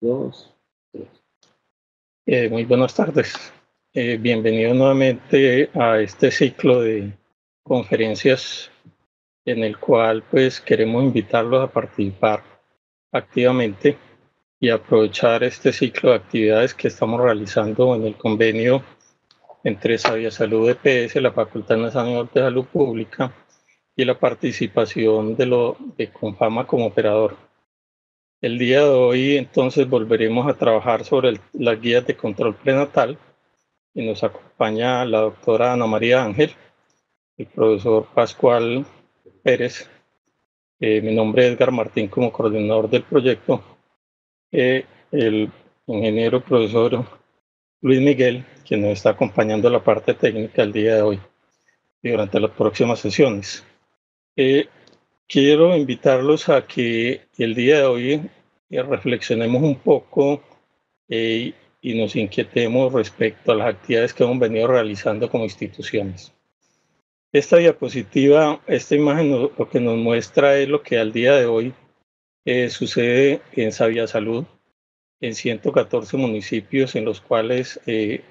Dos, tres. Muy buenas tardes. Bienvenido nuevamente a este ciclo de conferencias en el cual pues queremos invitarlos a participar activamente y aprovechar este ciclo de actividades que estamos realizando en el convenio entre Sabia Salud EPS, la Facultad Nacional de Salud Pública y la participación de Confama como operador. El día de hoy entonces volveremos a trabajar sobre las guías de control prenatal y nos acompaña la doctora Ana María Ángel, el profesor Pascual Pérez, mi nombre es Edgar Martín como coordinador del proyecto, el ingeniero profesor Luis Miguel, quien nos está acompañando la parte técnica el día de hoy y durante las próximas sesiones. Quiero invitarlos a que el día de hoy reflexionemos un poco y nos inquietemos respecto a las actividades que hemos venido realizando como instituciones. Esta diapositiva, esta imagen lo que nos muestra es lo que al día de hoy sucede en Sabia Salud, en 114 municipios en los cuales hay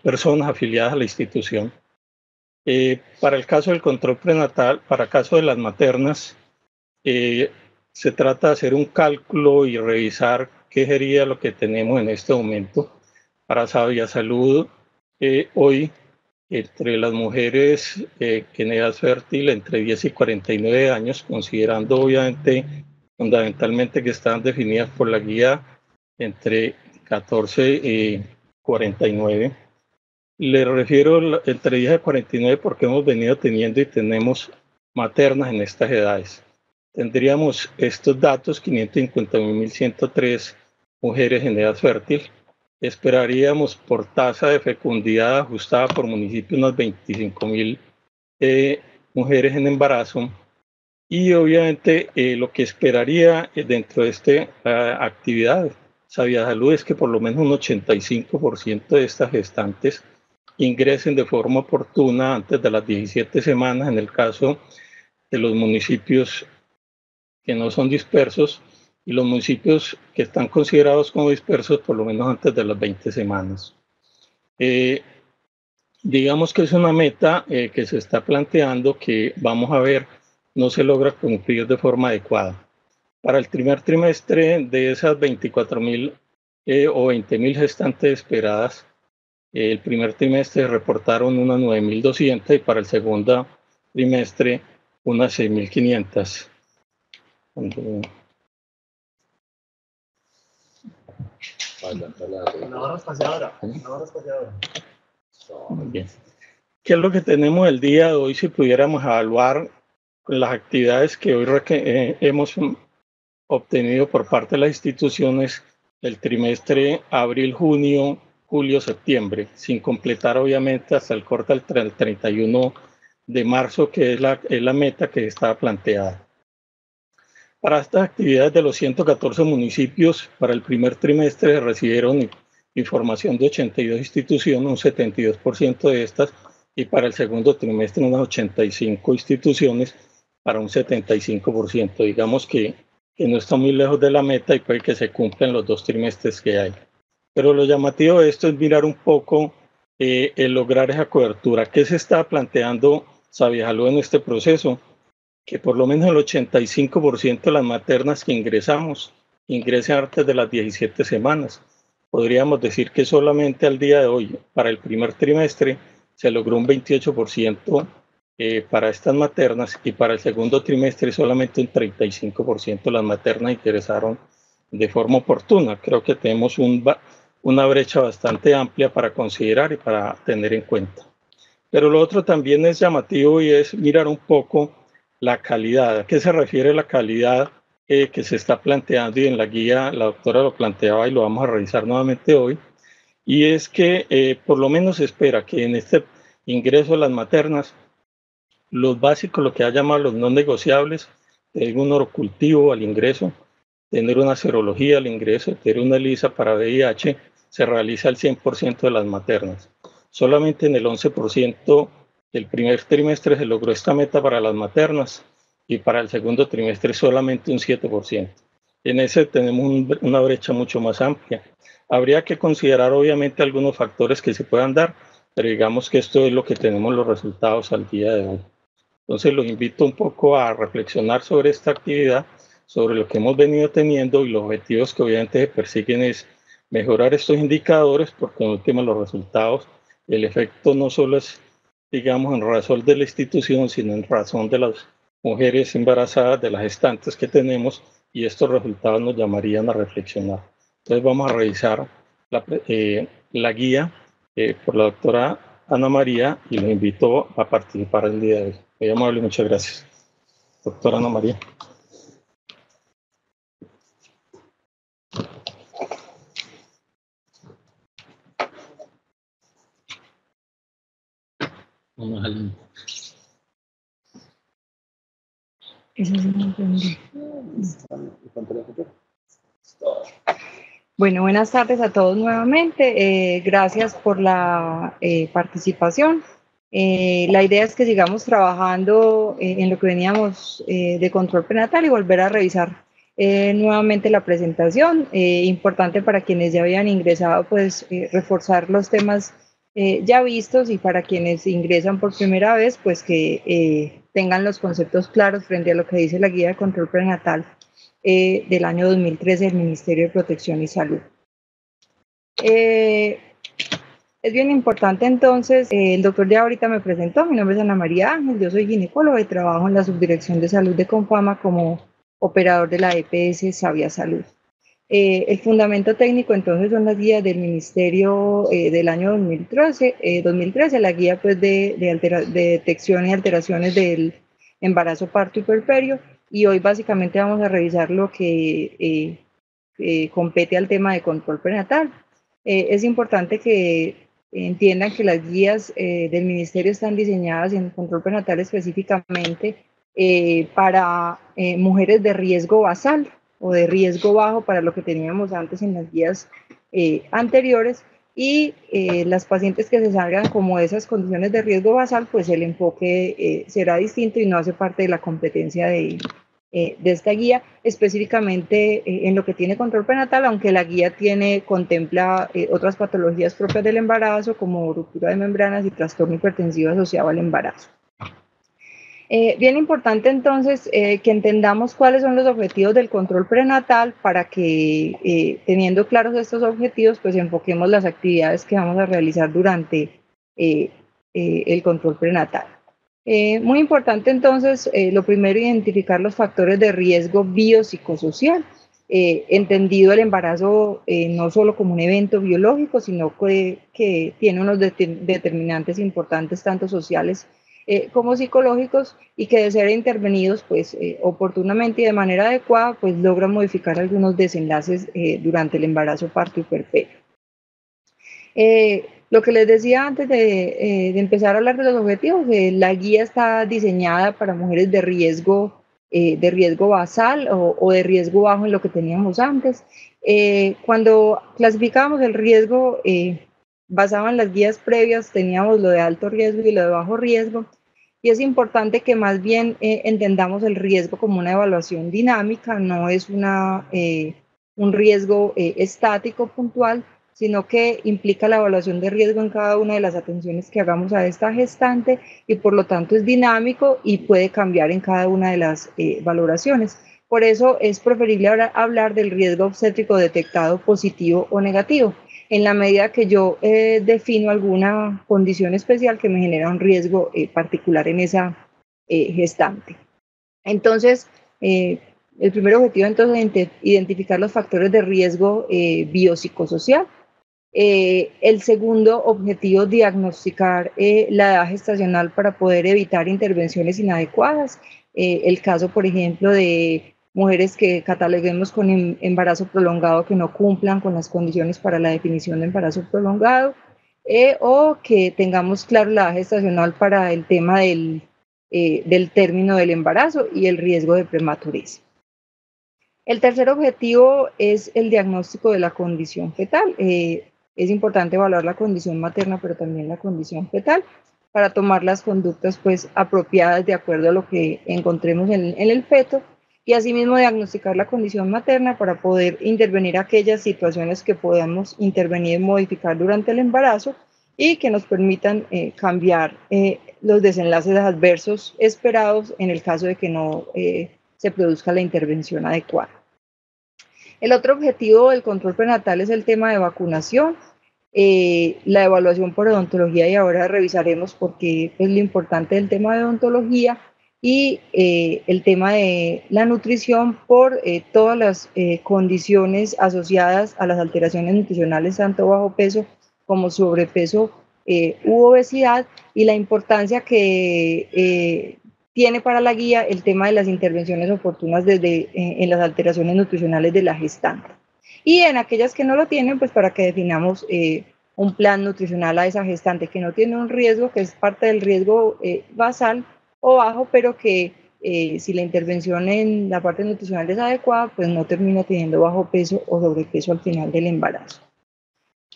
personas afiliadas a la institución. Para el caso del control prenatal, para el caso de las maternas, se trata de hacer un cálculo y revisar qué sería lo que tenemos en este momento. Para Sabia Salud, hoy, entre las mujeres en edad fértil, entre 10 y 49 años, considerando obviamente, fundamentalmente que están definidas por la guía entre 14 y 49. Le refiero entre 10 y 49 porque hemos venido teniendo y tenemos maternas en estas edades. Tendríamos estos datos, 551.103 mujeres en edad fértil. Esperaríamos por tasa de fecundidad ajustada por municipio unas 25.000 mujeres en embarazo. Y obviamente lo que esperaría dentro de esta actividad Sabia Salud es que por lo menos un 85% de estas gestantes ingresen de forma oportuna antes de las 17 semanas en el caso de los municipios que no son dispersos y los municipios que están considerados como dispersos por lo menos antes de las 20 semanas. Digamos que es una meta que se está planteando que vamos a ver no se logra cumplir de forma adecuada. Para el primer trimestre de esas 24.000 o 20.000 gestantes esperadas, el primer trimestre reportaron unas 9.200 y para el segundo trimestre unas 6.500. Muy bien. ¿Qué es lo que tenemos el día de hoy si pudiéramos evaluar las actividades que hoy hemos obtenido por parte de las instituciones el trimestre abril, junio, julio, septiembre, sin completar obviamente hasta el corte del 31 de marzo, que es la meta que está planteada. Para estas actividades de los 114 municipios, para el primer trimestre recibieron información de 82 instituciones, un 72% de estas, y para el segundo trimestre unas 85 instituciones para un 75%. Digamos que no está muy lejos de la meta y puede que se cumplan los dos trimestres que hay. Pero lo llamativo de esto es mirar un poco el lograr esa cobertura. ¿Qué se está planteando Sabia Salud en este proceso? Que por lo menos el 85% de las maternas que ingresen antes de las 17 semanas. Podríamos decir que solamente al día de hoy, para el primer trimestre, se logró un 28% para estas maternas y para el segundo trimestre solamente un 35% de las maternas ingresaron de forma oportuna. Creo que tenemos una brecha bastante amplia para considerar y para tener en cuenta. Pero lo otro también es llamativo y es mirar un poco la calidad. ¿A qué se refiere la calidad que se está planteando? Y en la guía la doctora lo planteaba y lo vamos a revisar nuevamente hoy. Y es que por lo menos se espera que en este ingreso a las maternas, los básicos, lo que ha llamado los no negociables, tener un orocultivo al ingreso, tener una serología al ingreso, tener una ELISA para VIH, se realiza al 100% de las maternas. Solamente en el 11% del primer trimestre se logró esta meta para las maternas y para el segundo trimestre solamente un 7%. En ese tenemos una brecha mucho más amplia. Habría que considerar obviamente algunos factores que se puedan dar, pero digamos que esto es lo que tenemos los resultados al día de hoy. Entonces los invito un poco a reflexionar sobre esta actividad, sobre lo que hemos venido teniendo y los objetivos que obviamente se persiguen es mejorar estos indicadores, porque en última los resultados, el efecto no solo es, digamos, en razón de la institución, sino en razón de las mujeres embarazadas, de las gestantes que tenemos, y estos resultados nos llamarían a reflexionar. Entonces vamos a revisar la guía por la doctora Ana María y los invito a participar el día de hoy. Muy amable, muchas gracias. Doctora Ana María. Bueno, buenas tardes a todos nuevamente. Gracias por la participación. La idea es que sigamos trabajando en lo que veníamos de control prenatal y volver a revisar nuevamente la presentación. Importante para quienes ya habían ingresado, pues reforzar los temas ya vistos, y para quienes ingresan por primera vez, pues que tengan los conceptos claros frente a lo que dice la guía de control prenatal del año 2013 del Ministerio de Protección y Salud. Es bien importante entonces, el doctor ya ahorita me presentó, mi nombre es Ana María Ángel, yo soy ginecóloga y trabajo en la Subdirección de Salud de Confama como operador de la EPS Sabia Salud. El fundamento técnico entonces son las guías del Ministerio del año 2013, la guía pues de detección y alteraciones del embarazo, parto y puerperio, y hoy básicamente vamos a revisar lo que compete al tema de control prenatal. Es importante que entiendan que las guías del Ministerio están diseñadas en control prenatal específicamente para mujeres de riesgo basal o de riesgo bajo, para lo que teníamos antes en las guías anteriores, y las pacientes que se salgan como de esas condiciones de riesgo basal, pues el enfoque será distinto y no hace parte de la competencia de esta guía, específicamente en lo que tiene control prenatal, aunque la guía contempla otras patologías propias del embarazo, como ruptura de membranas y trastorno hipertensivo asociado al embarazo. Bien importante entonces que entendamos cuáles son los objetivos del control prenatal, para que teniendo claros estos objetivos, pues enfoquemos las actividades que vamos a realizar durante el control prenatal. Muy importante entonces, lo primero, identificar los factores de riesgo biopsicosocial, entendido el embarazo no solo como un evento biológico, sino que tiene unos determinantes importantes, tanto sociales como psicológicos, y que de ser intervenidos pues oportunamente y de manera adecuada, pues logran modificar algunos desenlaces durante el embarazo, parto y puerperio. Lo que les decía antes de empezar a hablar de los objetivos, la guía está diseñada para mujeres de riesgo basal o de riesgo bajo, en lo que teníamos antes. Cuando clasificábamos el riesgo basado en las guías previas, teníamos lo de alto riesgo y lo de bajo riesgo, y es importante que más bien entendamos el riesgo como una evaluación dinámica, no es un riesgo estático puntual, sino que implica la evaluación de riesgo en cada una de las atenciones que hagamos a esta gestante, y por lo tanto es dinámico y puede cambiar en cada una de las valoraciones. Por eso es preferible hablar del riesgo obstétrico detectado positivo o negativo, en la medida que yo defino alguna condición especial que me genera un riesgo particular en esa gestante. Entonces, el primer objetivo entonces es identificar los factores de riesgo biopsicosocial. El segundo objetivo, diagnosticar la edad gestacional para poder evitar intervenciones inadecuadas. El caso, por ejemplo, de mujeres que cataloguemos con embarazo prolongado que no cumplan con las condiciones para la definición de embarazo prolongado, o que tengamos claro la edad gestacional para el tema del término del embarazo y el riesgo de prematurez. El tercer objetivo es el diagnóstico de la condición fetal. Es importante evaluar la condición materna, pero también la condición fetal, para tomar las conductas pues apropiadas de acuerdo a lo que encontremos en el feto. y asimismo diagnosticar la condición materna para poder intervenir aquellas situaciones que podamos intervenir y modificar durante el embarazo y que nos permitan cambiar los desenlaces adversos esperados en el caso de que no se produzca la intervención adecuada. El otro objetivo del control prenatal es el tema de vacunación, la evaluación por odontología, y ahora revisaremos por qué es lo importante del tema de odontología, y el tema de la nutrición por todas las condiciones asociadas a las alteraciones nutricionales, tanto bajo peso como sobrepeso u obesidad, y la importancia que tiene para la guía el tema de las intervenciones oportunas en las alteraciones nutricionales de la gestante. Y en aquellas que no lo tienen, pues para que definamos un plan nutricional a esa gestante que no tiene un riesgo, que es parte del riesgo basal o bajo, pero que si la intervención en la parte nutricional es adecuada, pues no termina teniendo bajo peso o sobrepeso al final del embarazo.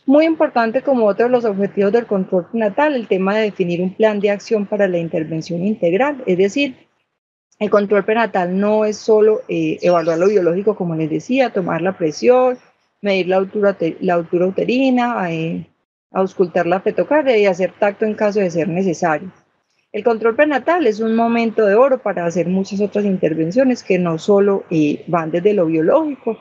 Muy importante, como otro de los objetivos del control prenatal, el tema de definir un plan de acción para la intervención integral, es decir, el control prenatal no es solo evaluar lo biológico, como les decía, tomar la presión, medir la altura uterina, auscultar la fetocardia y hacer tacto en caso de ser necesario. El control prenatal es un momento de oro para hacer muchas otras intervenciones que no solo van desde lo biológico,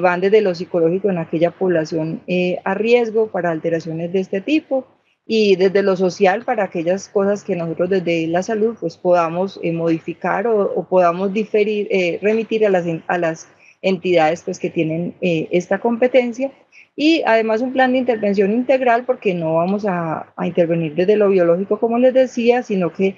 van desde lo psicológico en aquella población a riesgo para alteraciones de este tipo, y desde lo social para aquellas cosas que nosotros desde la salud pues podamos modificar o podamos diferir, remitir a las entidades pues que tienen esta competencia. Y además un plan de intervención integral, porque no vamos a intervenir desde lo biológico, como les decía, sino que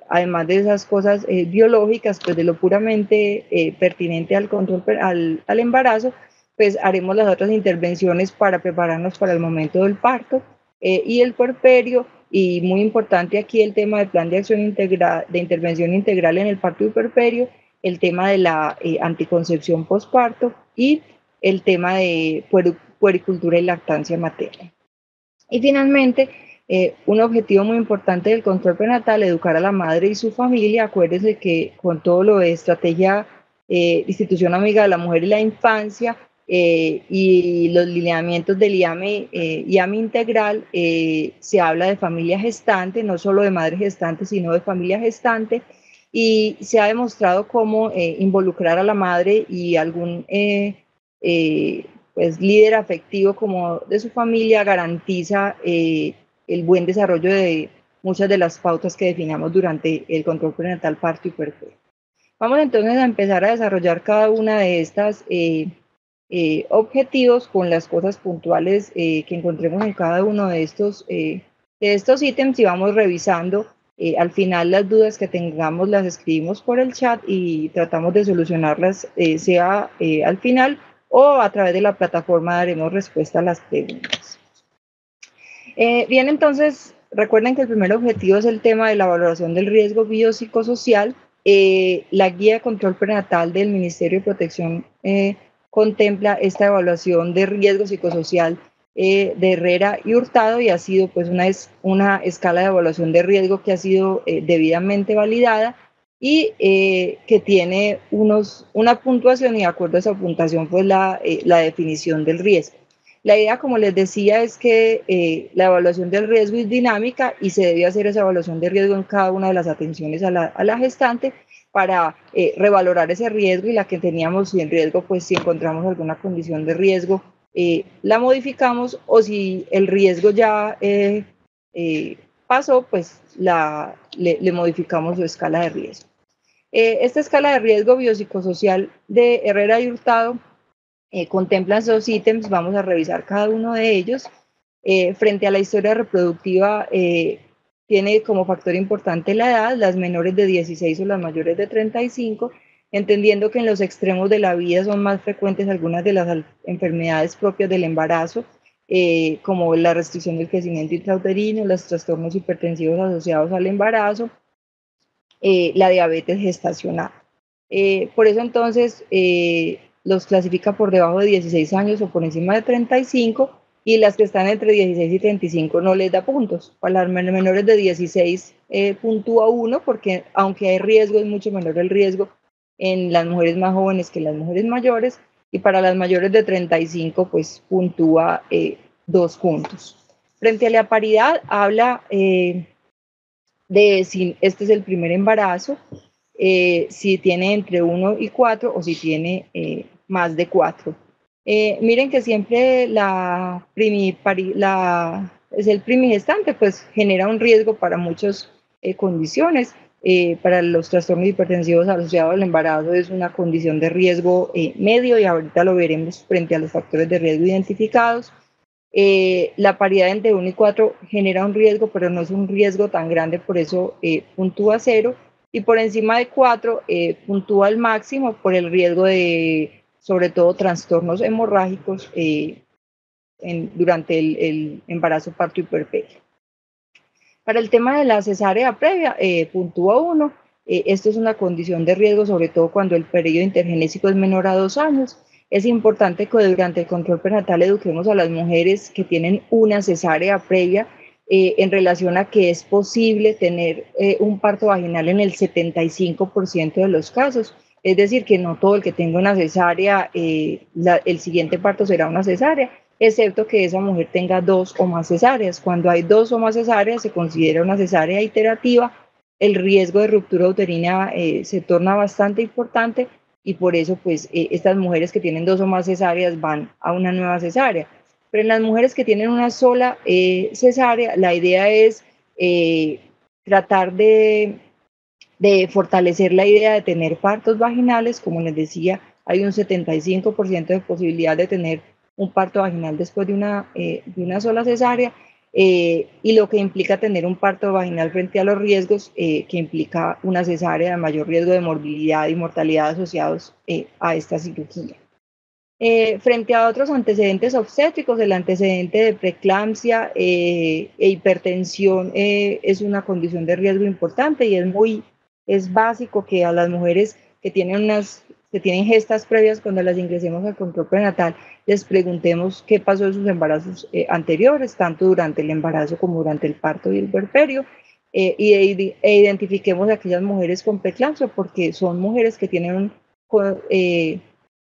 además de esas cosas biológicas, pues de lo puramente pertinente al control, al embarazo, pues haremos las otras intervenciones para prepararnos para el momento del parto y el puerperio. Y muy importante aquí el tema del plan de acción integral, de intervención integral en el parto y puerperio, el tema de la anticoncepción posparto y el tema de puericultura y lactancia materna. Y finalmente, un objetivo muy importante del control prenatal, educar a la madre y su familia. Acuérdense que con todo lo de estrategia Institución Amiga de la Mujer y la Infancia y los lineamientos del IAME, IAME Integral, se habla de familia gestante, no solo de madre gestante, sino de familia gestante, y se ha demostrado cómo involucrar a la madre y algún pues líder afectivo como de su familia garantiza el buen desarrollo de muchas de las pautas que definamos durante el control prenatal, parto y puerperio. Vamos entonces a empezar a desarrollar cada una de estas objetivos con las cosas puntuales que encontremos en cada uno de estos ítems, y vamos revisando. Al final las dudas que tengamos las escribimos por el chat y tratamos de solucionarlas, sea al final o a través de la plataforma daremos respuesta a las preguntas. Bien, entonces recuerden que el primer objetivo es el tema de la valoración del riesgo biopsicosocial. La guía de control prenatal del Ministerio de Protección contempla esta evaluación de riesgo psicosocial de Herrera y Hurtado, y ha sido pues una escala de evaluación de riesgo que ha sido debidamente validada y que tiene una puntuación, y de acuerdo a esa puntuación pues la definición del riesgo. La idea, como les decía, es que la evaluación del riesgo es dinámica y se debe hacer esa evaluación de riesgo en cada una de las atenciones a la gestante para revalorar ese riesgo, y la que teníamos sin riesgo, pues si encontramos alguna condición de riesgo, la modificamos, o si el riesgo ya pasó, pues le modificamos su escala de riesgo. Esta escala de riesgo biopsicosocial de Herrera y Hurtado contempla esos ítems. Vamos a revisar cada uno de ellos. Frente a la historia reproductiva, tiene como factor importante la edad, las menores de 16 o las mayores de 35, entendiendo que en los extremos de la vida son más frecuentes algunas de las enfermedades propias del embarazo, como la restricción del crecimiento intrauterino, los trastornos hipertensivos asociados al embarazo, la diabetes gestacional. Por eso entonces los clasifica por debajo de 16 años o por encima de 35, y las que están entre 16 y 35 no les da puntos. Para las menores de 16 puntúa 1, porque aunque hay riesgo, es mucho menor el riesgo en las mujeres más jóvenes que las mujeres mayores, y para las mayores de 35 pues puntúa 2 puntos. Frente a la paridad habla de si este es el primer embarazo, si tiene entre 1 y 4 o si tiene más de 4. Miren que siempre es el primigestante, pues genera un riesgo para muchas condiciones. Para los trastornos hipertensivos asociados al embarazo es una condición de riesgo medio, y ahorita lo veremos frente a los factores de riesgo identificados. La paridad entre 1 y 4 genera un riesgo, pero no es un riesgo tan grande, por eso puntúa 0, y por encima de 4 puntúa al máximo por el riesgo de, sobre todo, trastornos hemorrágicos durante el embarazo, parto y puerperio. Para el tema de la cesárea previa, puntúa 1. Esto es una condición de riesgo, sobre todo cuando el periodo intergenésico es menor a 2 años. Es importante que durante el control prenatal eduquemos a las mujeres que tienen una cesárea previa en relación a que es posible tener un parto vaginal en el 75% de los casos. Es decir, que no todo el que tenga una cesárea, el siguiente parto será una cesárea, excepto que esa mujer tenga 2 o más cesáreas. Cuando hay 2 o más cesáreas, se considera una cesárea iterativa. El riesgo de ruptura uterina se torna bastante importante, y por eso pues estas mujeres que tienen 2 o más cesáreas van a una nueva cesárea. Pero en las mujeres que tienen una sola cesárea, la idea es tratar de fortalecer la idea de tener partos vaginales. Como les decía, hay un 75% de posibilidad de tener un parto vaginal después de una sola cesárea, y lo que implica tener un parto vaginal frente a los riesgos que implica una cesárea de mayor riesgo de morbilidad y mortalidad asociados a esta cirugía. Frente a otros antecedentes obstétricos, el antecedente de preeclampsia e hipertensión es una condición de riesgo importante, y es básico que a las mujeres que tienen gestas previas, cuando las ingresemos al control prenatal, les preguntemos qué pasó en sus embarazos anteriores, tanto durante el embarazo como durante el parto y el puerperio, e identifiquemos a aquellas mujeres con preeclampsia, porque son mujeres que tienen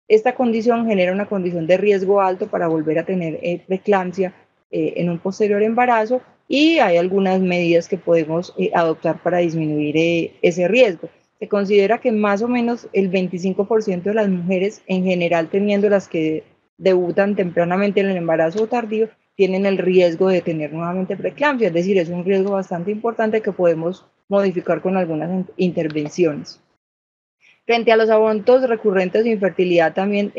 esta condición genera una condición de riesgo alto para volver a tener preeclampsia en un posterior embarazo, y hay algunas medidas que podemos adoptar para disminuir ese riesgo. Se considera que más o menos el 25% de las mujeres, en general teniendo las que debutan tempranamente en el embarazo tardío, tienen el riesgo de tener nuevamente preeclampsia, es decir, es un riesgo bastante importante que podemos modificar con algunas intervenciones. Frente a los abortos recurrentes de infertilidad también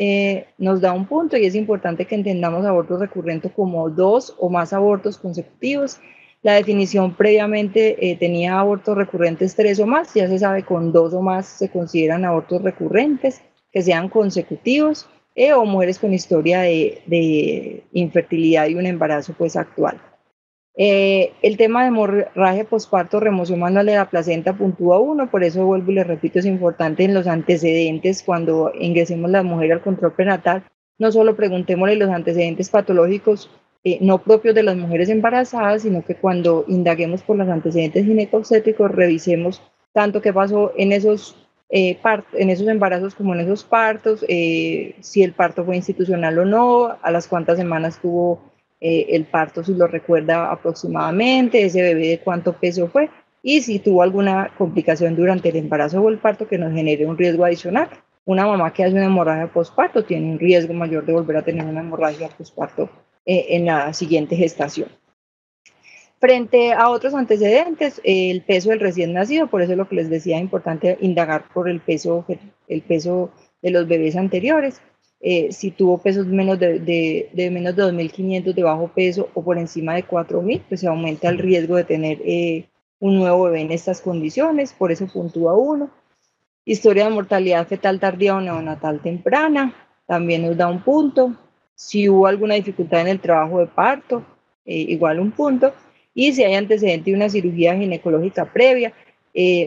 nos da un punto, y es importante que entendamos abortos recurrentes como 2 o más abortos consecutivos. La definición previamente tenía abortos recurrentes 3 o más, ya se sabe con 2 o más se consideran abortos recurrentes que sean consecutivos, o mujeres con historia de infertilidad y un embarazo pues actual. El tema de hemorragia posparto, remoción manual de la placenta, puntúa 1, por eso vuelvo y les repito, es importante en los antecedentes, cuando ingresemos la mujer al control prenatal, no solo preguntémosle los antecedentes patológicos no propios de las mujeres embarazadas, sino que cuando indaguemos por los antecedentes ginecobstétricos, revisemos tanto qué pasó en esos embarazos como en esos partos, si el parto fue institucional o no, a las cuántas semanas tuvo el parto, si lo recuerda aproximadamente, ese bebé de cuánto peso fue, y si tuvo alguna complicación durante el embarazo o el parto que nos genere un riesgo adicional. Una mamá que hace una hemorragia posparto tiene un riesgo mayor de volver a tener una hemorragia posparto en la siguiente gestación. Frente a otros antecedentes, el peso del recién nacido, por eso lo que les decía, es importante indagar por el peso de los bebés anteriores. Si tuvo pesos menos de menos de 2.500 de bajo peso o por encima de 4.000, pues se aumenta el riesgo de tener un nuevo bebé en estas condiciones, por eso puntúa 1. Historia de mortalidad fetal tardía o neonatal temprana, también nos da un punto. Si hubo alguna dificultad en el trabajo de parto, igual un punto. Y si hay antecedente de una cirugía ginecológica previa,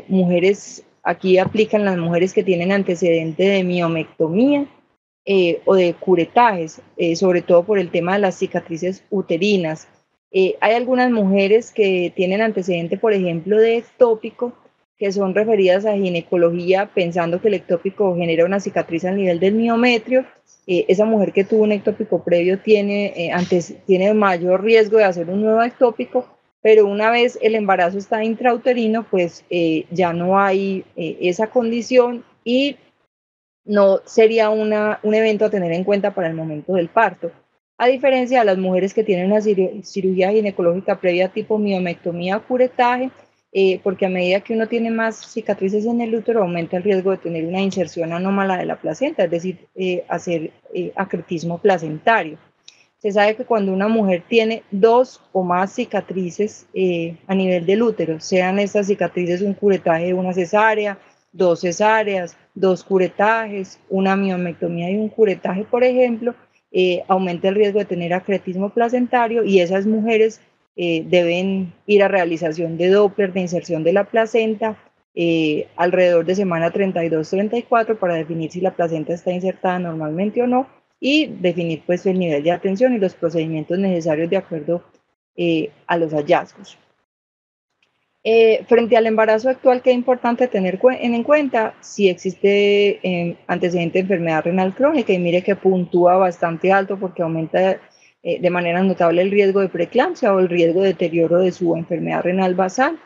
mujeres, aquí aplican las mujeres que tienen antecedente de miomectomía o de curetajes, sobre todo por el tema de las cicatrices uterinas. Hay algunas mujeres que tienen antecedente, por ejemplo, de ectópico, que son referidas a ginecología, pensando que el ectópico genera una cicatriz al nivel del miometrio. Esa mujer que tuvo un ectópico previo tiene mayor riesgo de hacer un nuevo ectópico, pero una vez el embarazo está intrauterino, pues ya no hay esa condición y no sería un evento a tener en cuenta para el momento del parto. A diferencia de las mujeres que tienen una cirugía ginecológica previa tipo miomectomía o curetaje, porque a medida que uno tiene más cicatrices en el útero, aumenta el riesgo de tener una inserción anómala de la placenta, es decir, hacer acretismo placentario. Se sabe que cuando una mujer tiene 2 o más cicatrices a nivel del útero, sean estas cicatrices un curetaje de una cesárea, 2 cesáreas, 2 curetajes, una miomectomía y un curetaje, por ejemplo, aumenta el riesgo de tener acretismo placentario y esas mujeres deben ir a realización de Doppler de inserción de la placenta alrededor de semana 32-34 para definir si la placenta está insertada normalmente o no y definir pues el nivel de atención y los procedimientos necesarios de acuerdo a los hallazgos. Frente al embarazo actual, ¿qué es importante tener en cuenta? Si existe antecedente de enfermedad renal crónica, y mire que puntúa bastante alto porque aumenta de manera notable el riesgo de preeclampsia o el riesgo de deterioro de su enfermedad renal basal.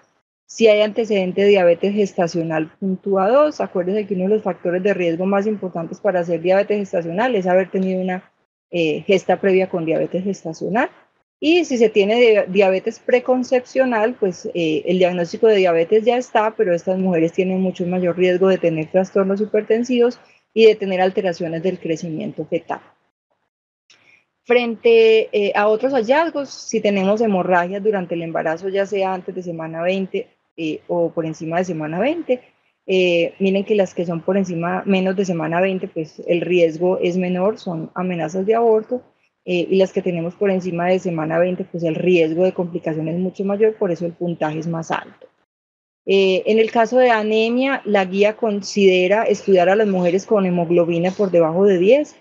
Si hay antecedente de diabetes gestacional, puntúa 2. Acuérdense que uno de los factores de riesgo más importantes para hacer diabetes gestacional es haber tenido una gesta previa con diabetes gestacional. Y si se tiene diabetes preconcepcional, pues el diagnóstico de diabetes ya está, pero estas mujeres tienen mucho mayor riesgo de tener trastornos hipertensivos y de tener alteraciones del crecimiento fetal. Frente a otros hallazgos, si tenemos hemorragias durante el embarazo, ya sea antes de semana 20 o por encima de semana 20, miren que las que son por encima, menos de semana 20, pues el riesgo es menor, son amenazas de aborto. Y las que tenemos por encima de semana 20, pues el riesgo de complicaciones es mucho mayor, por eso el puntaje es más alto. En el caso de anemia, la guía considera estudiar a las mujeres con hemoglobina por debajo de 10.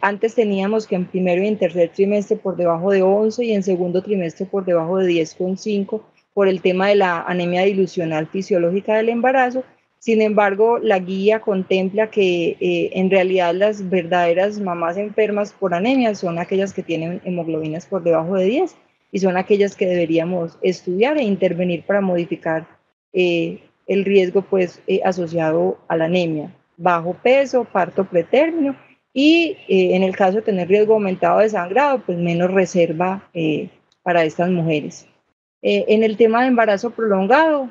Antes teníamos que en primero y en tercer trimestre por debajo de 11 y en segundo trimestre por debajo de 10,5 por el tema de la anemia dilucional fisiológica del embarazo. Sin embargo, la guía contempla que en realidad las verdaderas mamás enfermas por anemia son aquellas que tienen hemoglobinas por debajo de 10 y son aquellas que deberíamos estudiar e intervenir para modificar el riesgo pues, asociado a la anemia. Bajo peso, parto pretérmino y en el caso de tener riesgo aumentado de sangrado, pues menos reserva para estas mujeres. En el tema de embarazo prolongado,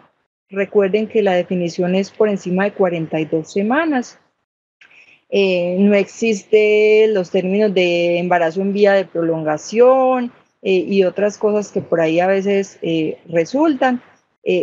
recuerden que la definición es por encima de 42 semanas. No existen los términos de embarazo en vía de prolongación y otras cosas que por ahí a veces resultan.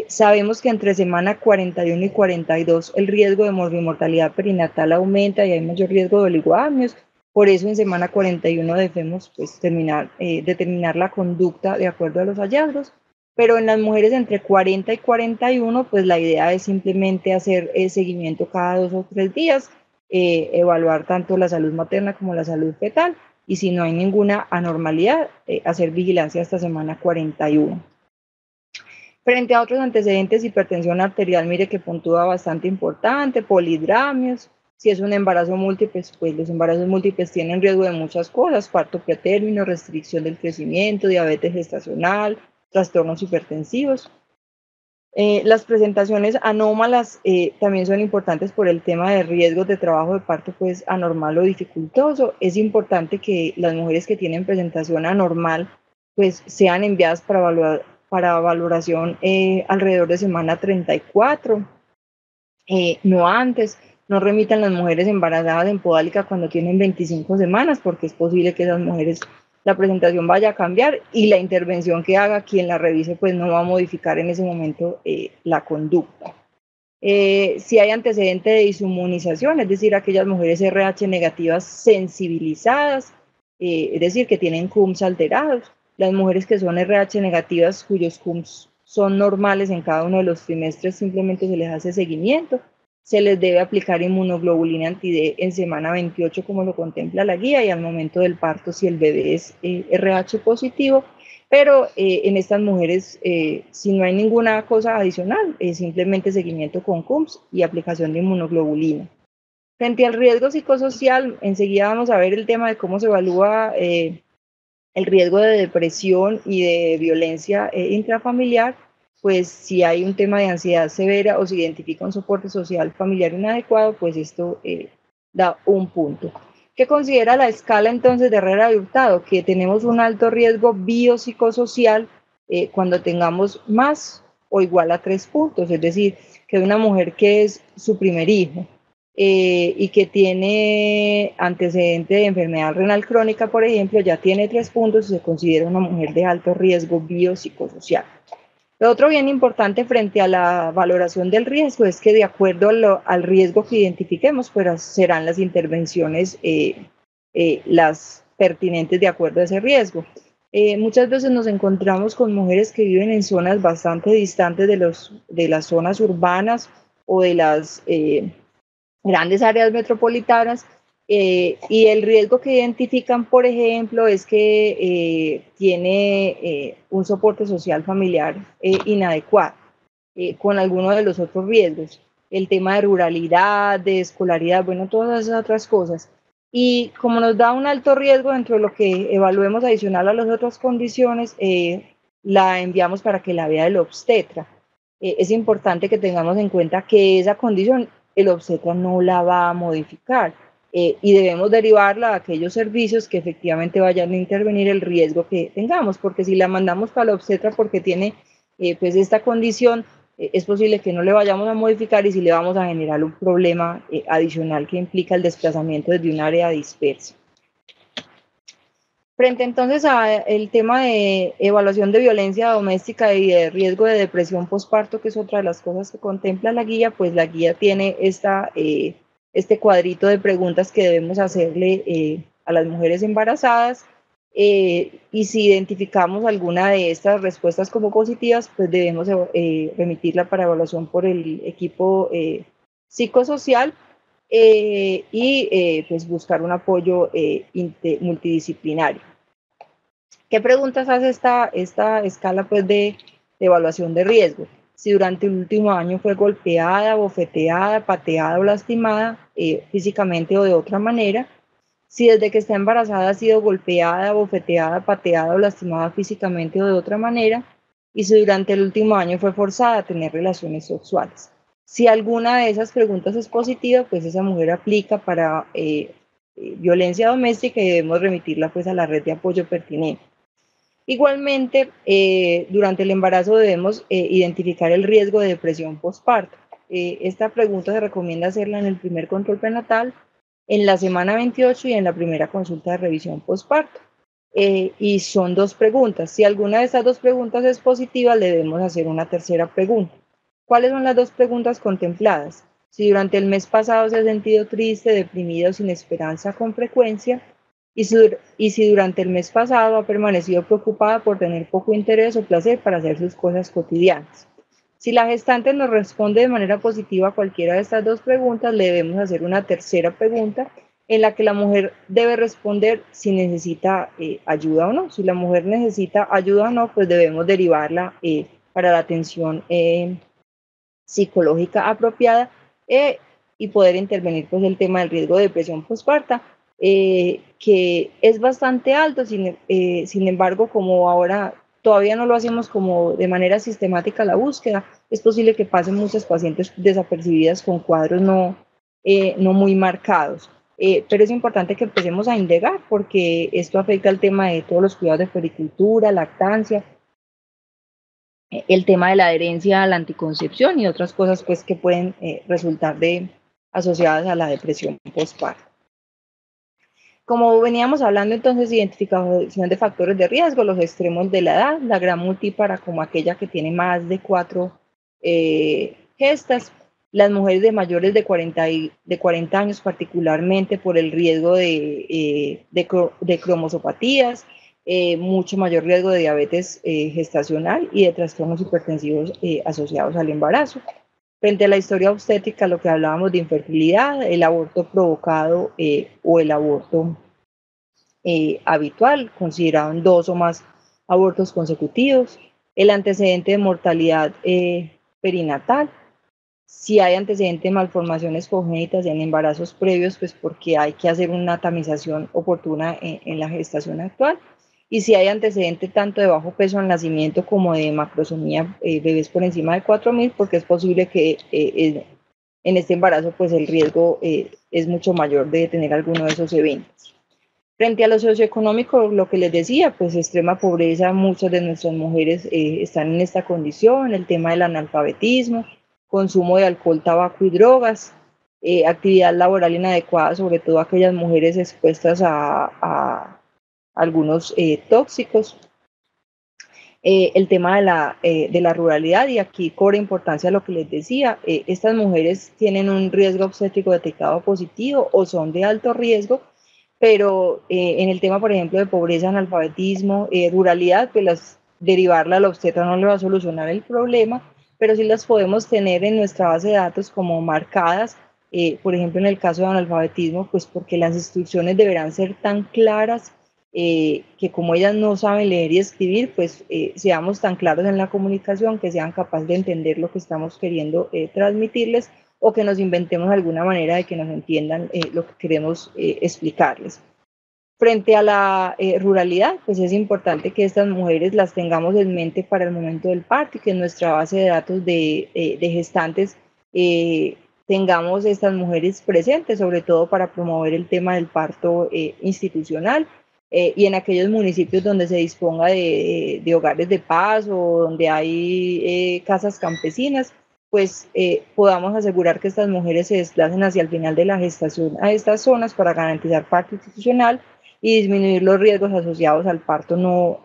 Sabemos que entre semana 41 y 42 el riesgo de morbimortalidad perinatal aumenta y hay mayor riesgo de oligoamnios. Por eso en semana 41 debemos pues, determinar la conducta de acuerdo a los hallazgos. Pero en las mujeres entre 40 y 41, pues la idea es simplemente hacer seguimiento cada 2 o 3 días, evaluar tanto la salud materna como la salud fetal y si no hay ninguna anormalidad, hacer vigilancia hasta semana 41. Frente a otros antecedentes, hipertensión arterial, mire que puntúa bastante importante, polidramios. Si es un embarazo múltiple, pues los embarazos múltiples tienen riesgo de muchas cosas, parto pretérmino, restricción del crecimiento, diabetes gestacional, trastornos hipertensivos. Las presentaciones anómalas también son importantes por el tema de riesgos de trabajo de parto pues anormal o dificultoso. Es importante que las mujeres que tienen presentación anormal pues sean enviadas para valoración alrededor de semana 34, no antes. No remitan las mujeres embarazadas en podálica cuando tienen 25 semanas porque es posible que esas mujeres la presentación vaya a cambiar y la intervención que haga quien la revise pues no va a modificar en ese momento la conducta. Si hay antecedente de dishumunización, es decir, aquellas mujeres RH negativas sensibilizadas, es decir, que tienen CUMS alterados, las mujeres que son RH negativas cuyos CUMS son normales en cada uno de los trimestres, simplemente se les hace seguimiento. Se les debe aplicar inmunoglobulina anti-D en semana 28 como lo contempla la guía y al momento del parto si el bebé es RH positivo Pero en estas mujeres, si no hay ninguna cosa adicional, simplemente seguimiento con CUMS y aplicación de inmunoglobulina. Frente al riesgo psicosocial, enseguida vamos a ver el tema de cómo se evalúa el riesgo de depresión y de violencia intrafamiliar, pues si hay un tema de ansiedad severa o se identifica un soporte social familiar inadecuado, pues esto da un punto. ¿Qué considera la escala entonces de Herrera y Hurtado? Que tenemos un alto riesgo biopsicosocial cuando tengamos más o igual a 3 puntos, es decir, que una mujer que es su primer hijo y que tiene antecedente de enfermedad renal crónica, por ejemplo, ya tiene 3 puntos y se considera una mujer de alto riesgo biopsicosocial. Lo otro bien importante frente a la valoración del riesgo es que de acuerdo al riesgo que identifiquemos, pues serán las intervenciones las pertinentes de acuerdo a ese riesgo. Muchas veces nos encontramos con mujeres que viven en zonas bastante distantes de las zonas urbanas o de las grandes áreas metropolitanas y el riesgo que identifican, por ejemplo, es que tiene un soporte social familiar inadecuado, con alguno de los otros riesgos, el tema de ruralidad, de escolaridad, bueno, todas esas otras cosas. Y como nos da un alto riesgo dentro de lo que evaluemos adicional a las otras condiciones, la enviamos para que la vea el obstetra. Es importante que tengamos en cuenta que esa condición el obstetra no la va a modificar y debemos derivarla a aquellos servicios que efectivamente vayan a intervenir el riesgo que tengamos, porque si la mandamos para la obstetra porque tiene pues esta condición, es posible que no le vayamos a modificar y si le vamos a generar un problema adicional que implica el desplazamiento desde un área dispersa. Frente entonces al tema de evaluación de violencia doméstica y de riesgo de depresión postparto, que es otra de las cosas que contempla la guía, pues la guía tiene este cuadrito de preguntas que debemos hacerle a las mujeres embarazadas y si identificamos alguna de estas respuestas como positivas, pues debemos remitirla para evaluación por el equipo psicosocial y pues buscar un apoyo multidisciplinario. ¿Qué preguntas hace esta escala pues, de evaluación de riesgo? Si durante el último año fue golpeada, bofeteada, pateada o lastimada físicamente o de otra manera. Si desde que está embarazada ha sido golpeada, bofeteada, pateada o lastimada físicamente o de otra manera. Y si durante el último año fue forzada a tener relaciones sexuales. Si alguna de esas preguntas es positiva, pues esa mujer aplica para violencia doméstica y debemos remitirla pues a la red de apoyo pertinente. Igualmente, durante el embarazo debemos identificar el riesgo de depresión postparto. Esta pregunta se recomienda hacerla en el primer control prenatal, en la semana 28 y en la primera consulta de revisión postparto. Y son 2 preguntas. Si alguna de estas 2 preguntas es positiva, le debemos hacer una tercera pregunta. ¿Cuáles son las 2 preguntas contempladas? Si durante el mes pasado se ha sentido triste, deprimida o sin esperanza con frecuencia, y si durante el mes pasado ha permanecido preocupada por tener poco interés o placer para hacer sus cosas cotidianas. Si la gestante nos responde de manera positiva a cualquiera de estas 2 preguntas, le debemos hacer una tercera pregunta en la que la mujer debe responder si necesita ayuda o no. Si la mujer necesita ayuda o no, pues debemos derivarla para la atención psicológica apropiada y poder intervenir pues el tema del riesgo de depresión postparta, que es bastante alto, sin embargo, como ahora todavía no lo hacemos como de manera sistemática la búsqueda, es posible que pasen muchas pacientes desapercibidas con cuadros no muy marcados. Pero es importante que empecemos a indagar porque esto afecta al tema de todos los cuidados de puericultura, lactancia, el tema de la adherencia a la anticoncepción y otras cosas pues que pueden resultar asociadas a la depresión postparto. Como veníamos hablando entonces, identificación de factores de riesgo, los extremos de la edad, la gran multípara como aquella que tiene más de 4 gestas, las mujeres de mayores de 40 años particularmente por el riesgo de cromosopatías, mucho mayor riesgo de diabetes gestacional y de trastornos hipertensivos asociados al embarazo. Frente a la historia obstétrica, lo que hablábamos de infertilidad, el aborto provocado o el aborto habitual, considerado en 2 o más abortos consecutivos, el antecedente de mortalidad perinatal, si hay antecedente de malformaciones congénitas en embarazos previos, pues porque hay que hacer una tamización oportuna en la gestación actual, y si hay antecedente tanto de bajo peso al nacimiento como de macrosomía, bebés por encima de 4.000, porque es posible que en este embarazo pues el riesgo es mucho mayor de tener alguno de esos eventos. Frente a lo socioeconómico, lo que les decía, pues extrema pobreza, muchas de nuestras mujeres están en esta condición, el tema del analfabetismo, consumo de alcohol, tabaco y drogas, actividad laboral inadecuada, sobre todo aquellas mujeres expuestas a algunos tóxicos, el tema de la ruralidad, y aquí cobra importancia lo que les decía, estas mujeres tienen un riesgo obstétrico detectado positivo o son de alto riesgo, pero en el tema, por ejemplo, de pobreza, analfabetismo, ruralidad, pues derivarla a la obstetra no le va a solucionar el problema, pero sí las podemos tener en nuestra base de datos como marcadas, por ejemplo, en el caso de analfabetismo, pues porque las instrucciones deberán ser tan claras que como ellas no saben leer y escribir, pues seamos tan claros en la comunicación que sean capaces de entender lo que estamos queriendo transmitirles, o que nos inventemos alguna manera de que nos entiendan lo que queremos explicarles. Frente a la ruralidad, pues es importante que estas mujeres las tengamos en mente para el momento del parto, y que en nuestra base de datos de gestantes tengamos estas mujeres presentes, sobre todo para promover el tema del parto institucional, y en aquellos municipios donde se disponga de hogares de paz o donde hay casas campesinas, pues podamos asegurar que estas mujeres se desplacen hacia el final de la gestación a estas zonas para garantizar parto institucional y disminuir los riesgos asociados al parto no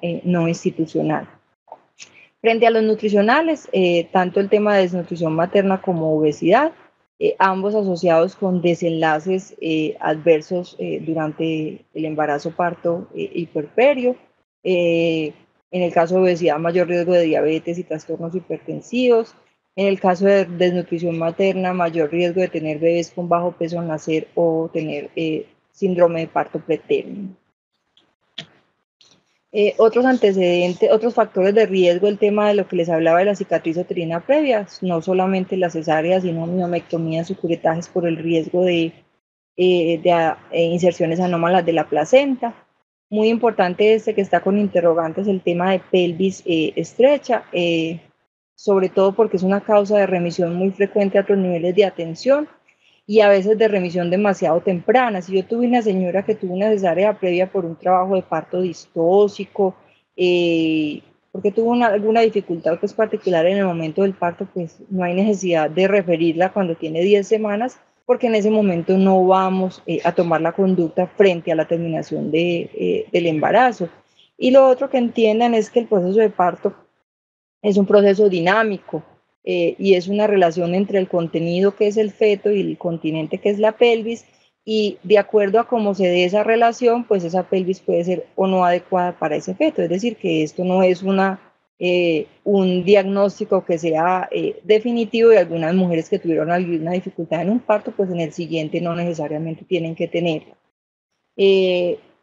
institucional. Frente a los nutricionales, tanto el tema de desnutrición materna como obesidad, ambos asociados con desenlaces adversos durante el embarazo, parto y puerperio. En el caso de obesidad, mayor riesgo de diabetes y trastornos hipertensivos. En el caso de desnutrición materna, mayor riesgo de tener bebés con bajo peso al nacer o tener síndrome de parto pretérmino. Otros antecedentes, otros factores de riesgo, el tema de lo que les hablaba de la cicatriz uterina previa, no solamente la cesárea, sino miomectomías y curetajes por el riesgo de inserciones anómalas de la placenta. Muy importante que está con interrogantes, el tema de pelvis estrecha, sobre todo porque es una causa de remisión muy frecuente a otros niveles de atención y a veces de remisión demasiado temprana. Si yo tuve una señora que tuvo una cesárea previa por un trabajo de parto distóxico, porque tuvo alguna dificultad pues particular en el momento del parto, pues no hay necesidad de referirla cuando tiene 10 semanas, porque en ese momento no vamos a tomar la conducta frente a la terminación del embarazo. Y lo otro que entiendan es que el proceso de parto es un proceso dinámico, y es una relación entre el contenido, que es el feto, y el continente, que es la pelvis, y de acuerdo a cómo se dé esa relación, pues esa pelvis puede ser o no adecuada para ese feto. Es decir, que esto no es un diagnóstico que sea definitivo, y algunas mujeres que tuvieron alguna dificultad en un parto, pues en el siguiente no necesariamente tienen que tenerla.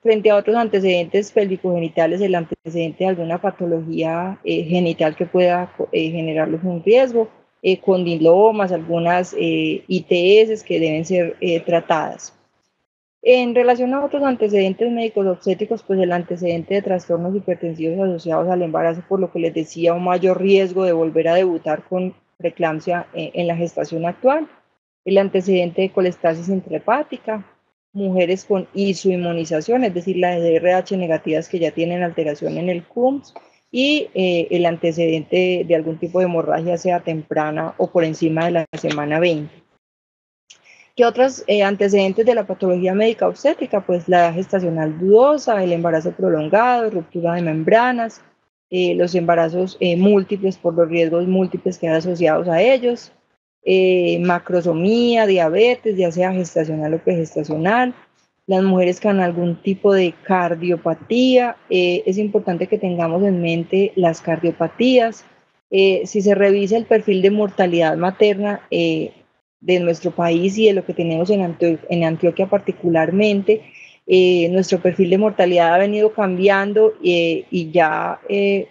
Frente a otros antecedentes pelvicogenitales, el antecedente de alguna patología genital que pueda generarles un riesgo, condilomas, algunas ITS que deben ser tratadas. En relación a otros antecedentes médicos obstétricos, pues el antecedente de trastornos hipertensivos asociados al embarazo, por lo que les decía, un mayor riesgo de volver a debutar con preeclampsia en la gestación actual, el antecedente de colestasis intrahepática, mujeres con isoinmunización, es decir, las RH negativas que ya tienen alteración en el CUMS, y el antecedente de algún tipo de hemorragia, sea temprana o por encima de la semana 20. ¿Qué otros antecedentes de la patología médica obstétrica? Pues la edad gestacional dudosa, el embarazo prolongado, ruptura de membranas, los embarazos múltiples por los riesgos múltiples que hay asociados a ellos, macrosomía, diabetes, ya sea gestacional o pregestacional, las mujeres con algún tipo de cardiopatía. Es importante que tengamos en mente las cardiopatías. Si se revisa el perfil de mortalidad materna de nuestro país y de lo que tenemos en Antioquia particularmente, Nuestro perfil de mortalidad ha venido cambiando y ya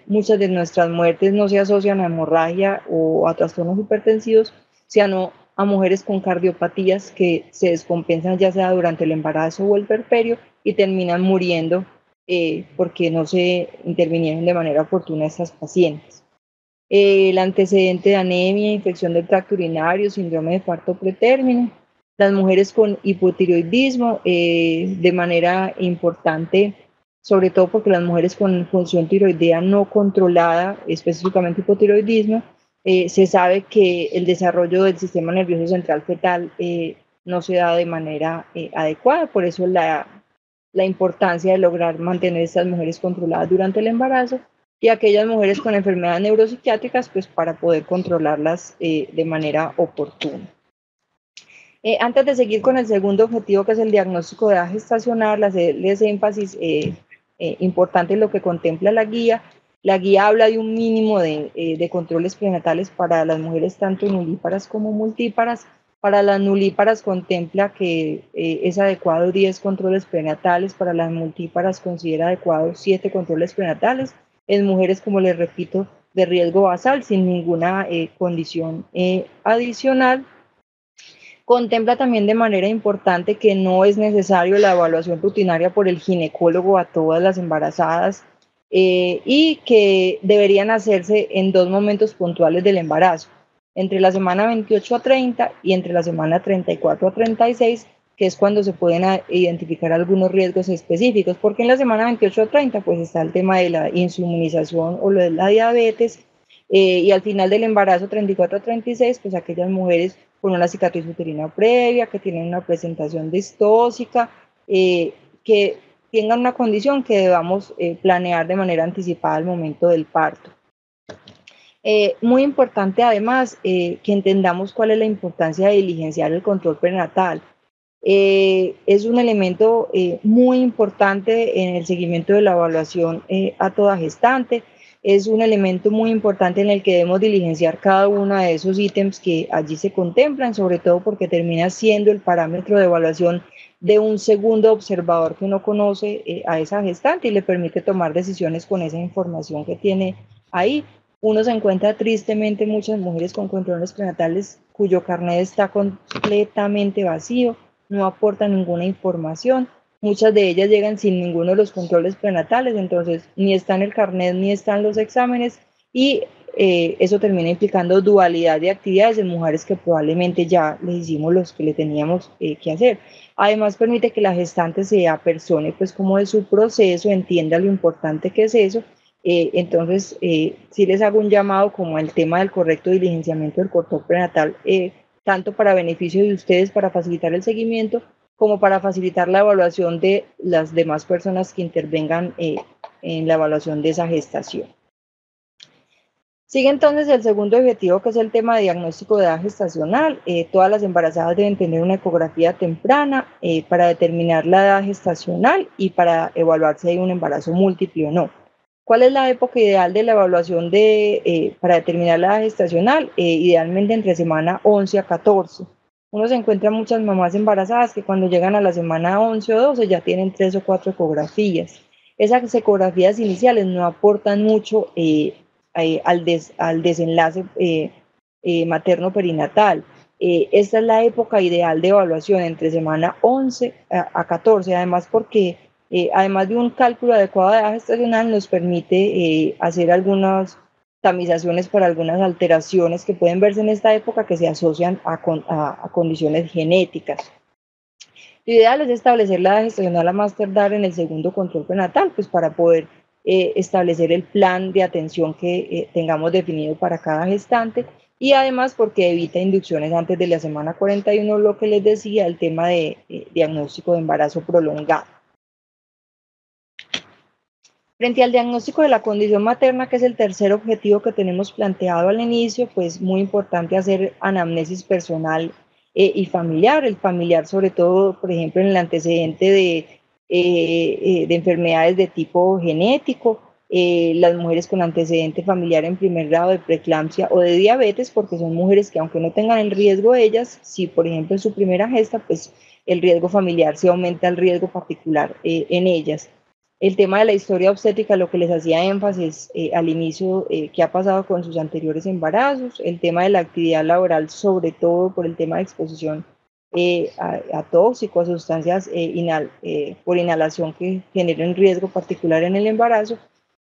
muchas de nuestras muertes no se asocian a hemorragia o a trastornos hipertensivos, sino a mujeres con cardiopatías que se descompensan ya sea durante el embarazo o el puerperio y terminan muriendo porque no se intervinieron de manera oportuna estas pacientes. El antecedente de anemia, infección del tracto urinario, síndrome de parto pretérmino, las mujeres con hipotiroidismo de manera importante, sobre todo porque las mujeres con función tiroidea no controlada, específicamente hipotiroidismo, se sabe que el desarrollo del sistema nervioso central fetal no se da de manera adecuada, por eso la importancia de lograr mantener a estas mujeres controladas durante el embarazo y aquellas mujeres con enfermedades neuropsiquiátricas, pues para poder controlarlas de manera oportuna. Antes de seguir con el segundo objetivo, que es el diagnóstico de edad gestacional, hacerles énfasis importante en lo que contempla la guía. La guía habla de un mínimo de controles prenatales para las mujeres tanto nulíparas como multíparas. Para las nulíparas contempla que es adecuado 10 controles prenatales, para las multíparas considera adecuado 7 controles prenatales. En mujeres, como les repito, de riesgo basal, sin ninguna condición adicional. Contempla también de manera importante que no es necesario la evaluación rutinaria por el ginecólogo a todas las embarazadas y que deberían hacerse en 2 momentos puntuales del embarazo, entre la semana 28 a 30 y entre la semana 34 a 36, que es cuando se pueden identificar algunos riesgos específicos, porque en la semana 28 a 30 pues está el tema de la insulinización o lo de la diabetes, y al final del embarazo 34 a 36, pues aquellas mujeres con una cicatriz uterina previa, que tienen una presentación distóxica, que tengan una condición que debamos planear de manera anticipada al momento del parto. Muy importante además que entendamos cuál es la importancia de diligenciar el control prenatal. Es un elemento muy importante en el seguimiento de la evaluación a toda gestante. Es un elemento muy importante en el que debemos diligenciar cada uno de esos ítems que allí se contemplan, sobre todo porque termina siendo el parámetro de evaluación de un segundo observador que no conoce a esa gestante y le permite tomar decisiones con esa información que tiene ahí. Uno se encuentra tristemente muchas mujeres con controles prenatales cuyo carnet está completamente vacío, no aporta ninguna información. Muchas de ellas llegan sin ninguno de los controles prenatales, entonces ni está en el carnet ni están los exámenes y eso termina implicando dualidad de actividades en mujeres que probablemente ya les hicimos los que le teníamos que hacer. Además permite que la gestante se apersone pues como de su proceso, entienda lo importante que es eso. Entonces sí les hago un llamado como al tema del correcto diligenciamiento del control prenatal, tanto para beneficio de ustedes, para facilitar el seguimiento, como para facilitar la evaluación de las demás personas que intervengan en la evaluación de esa gestación. Sigue entonces el segundo objetivo, que es el tema de diagnóstico de edad gestacional. Todas las embarazadas deben tener una ecografía temprana para determinar la edad gestacional y para evaluar si hay un embarazo múltiple o no. ¿Cuál es la época ideal de la evaluación para determinar la edad gestacional? Idealmente entre semana 11 a 14. Uno se encuentra muchas mamás embarazadas que cuando llegan a la semana 11 o 12 ya tienen 3 o 4 ecografías. Esas ecografías iniciales no aportan mucho al desenlace materno perinatal. Esta es la época ideal de evaluación entre semana 11 a 14, además porque además de un cálculo adecuado de edad gestacional nos permite hacer algunas tamizaciones para algunas alteraciones que pueden verse en esta época que se asocian a condiciones genéticas. Lo ideal es establecer la edad gestacional a más tardar en el segundo control prenatal, pues para poder establecer el plan de atención que tengamos definido para cada gestante y además porque evita inducciones antes de la semana 41, lo que les decía, el tema de diagnóstico de embarazo prolongado. Frente al diagnóstico de la condición materna, que es el tercer objetivo que tenemos planteado al inicio, pues muy importante hacer anamnesis personal y familiar. El familiar, sobre todo, por ejemplo, en el antecedente de enfermedades de tipo genético, las mujeres con antecedente familiar en primer grado de preeclampsia o de diabetes, porque son mujeres que aunque no tengan el riesgo ellas, si por ejemplo en su primera gesta, pues el riesgo familiar, si aumenta el riesgo particular en ellas. El tema de la historia obstétrica, lo que les hacía énfasis al inicio, qué ha pasado con sus anteriores embarazos, el tema de la actividad laboral, sobre todo por el tema de exposición a tóxicos, a sustancias por inhalación que generen riesgo particular en el embarazo,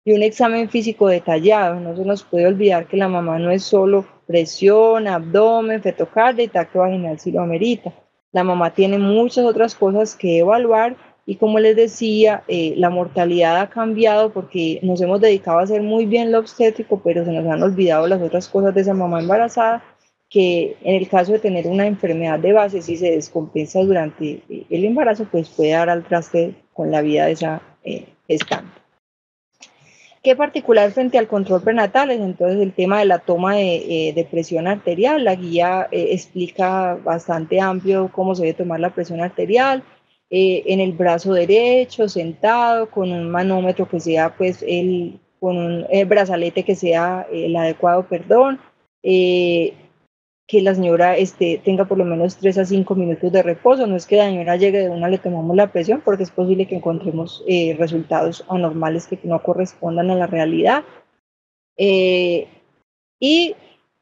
y un examen físico detallado. No se nos puede olvidar que la mamá no es solo presión, abdomen, fetocardia y tacto vaginal si lo amerita. La mamá tiene muchas otras cosas que evaluar y, como les decía, la mortalidad ha cambiado porque nos hemos dedicado a hacer muy bien lo obstétrico, pero se nos han olvidado las otras cosas de esa mamá embarazada, que en el caso de tener una enfermedad de base, si se descompensa durante el embarazo, pues puede dar al traste con la vida de esa gestante. ¿Qué particular frente al control prenatal? Es entonces el tema de la toma de presión arterial. La guía explica bastante amplio cómo se debe tomar la presión arterial, en el brazo derecho, sentado, con un manómetro que sea, pues, con un brazalete que sea el adecuado, perdón, que la señora tenga por lo menos 3 a 5 minutos de reposo. No es que la señora llegue de una, le tomamos la presión, porque es posible que encontremos resultados anormales que no correspondan a la realidad. Y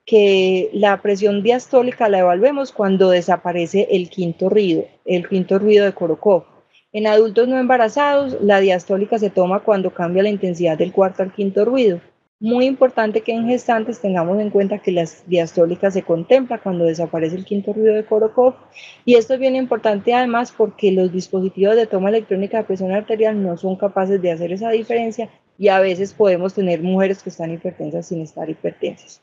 que la presión diastólica la evaluemos cuando desaparece el quinto ruido de Korokov. En adultos no embarazados, la diastólica se toma cuando cambia la intensidad del cuarto al quinto ruido. Muy importante que en gestantes tengamos en cuenta que las diastólicas se contempla cuando desaparece el quinto ruido de Korokov, y esto es bien importante además porque los dispositivos de toma electrónica de presión arterial no son capaces de hacer esa diferencia, y a veces podemos tener mujeres que están hipertensas sin estar hipertensas.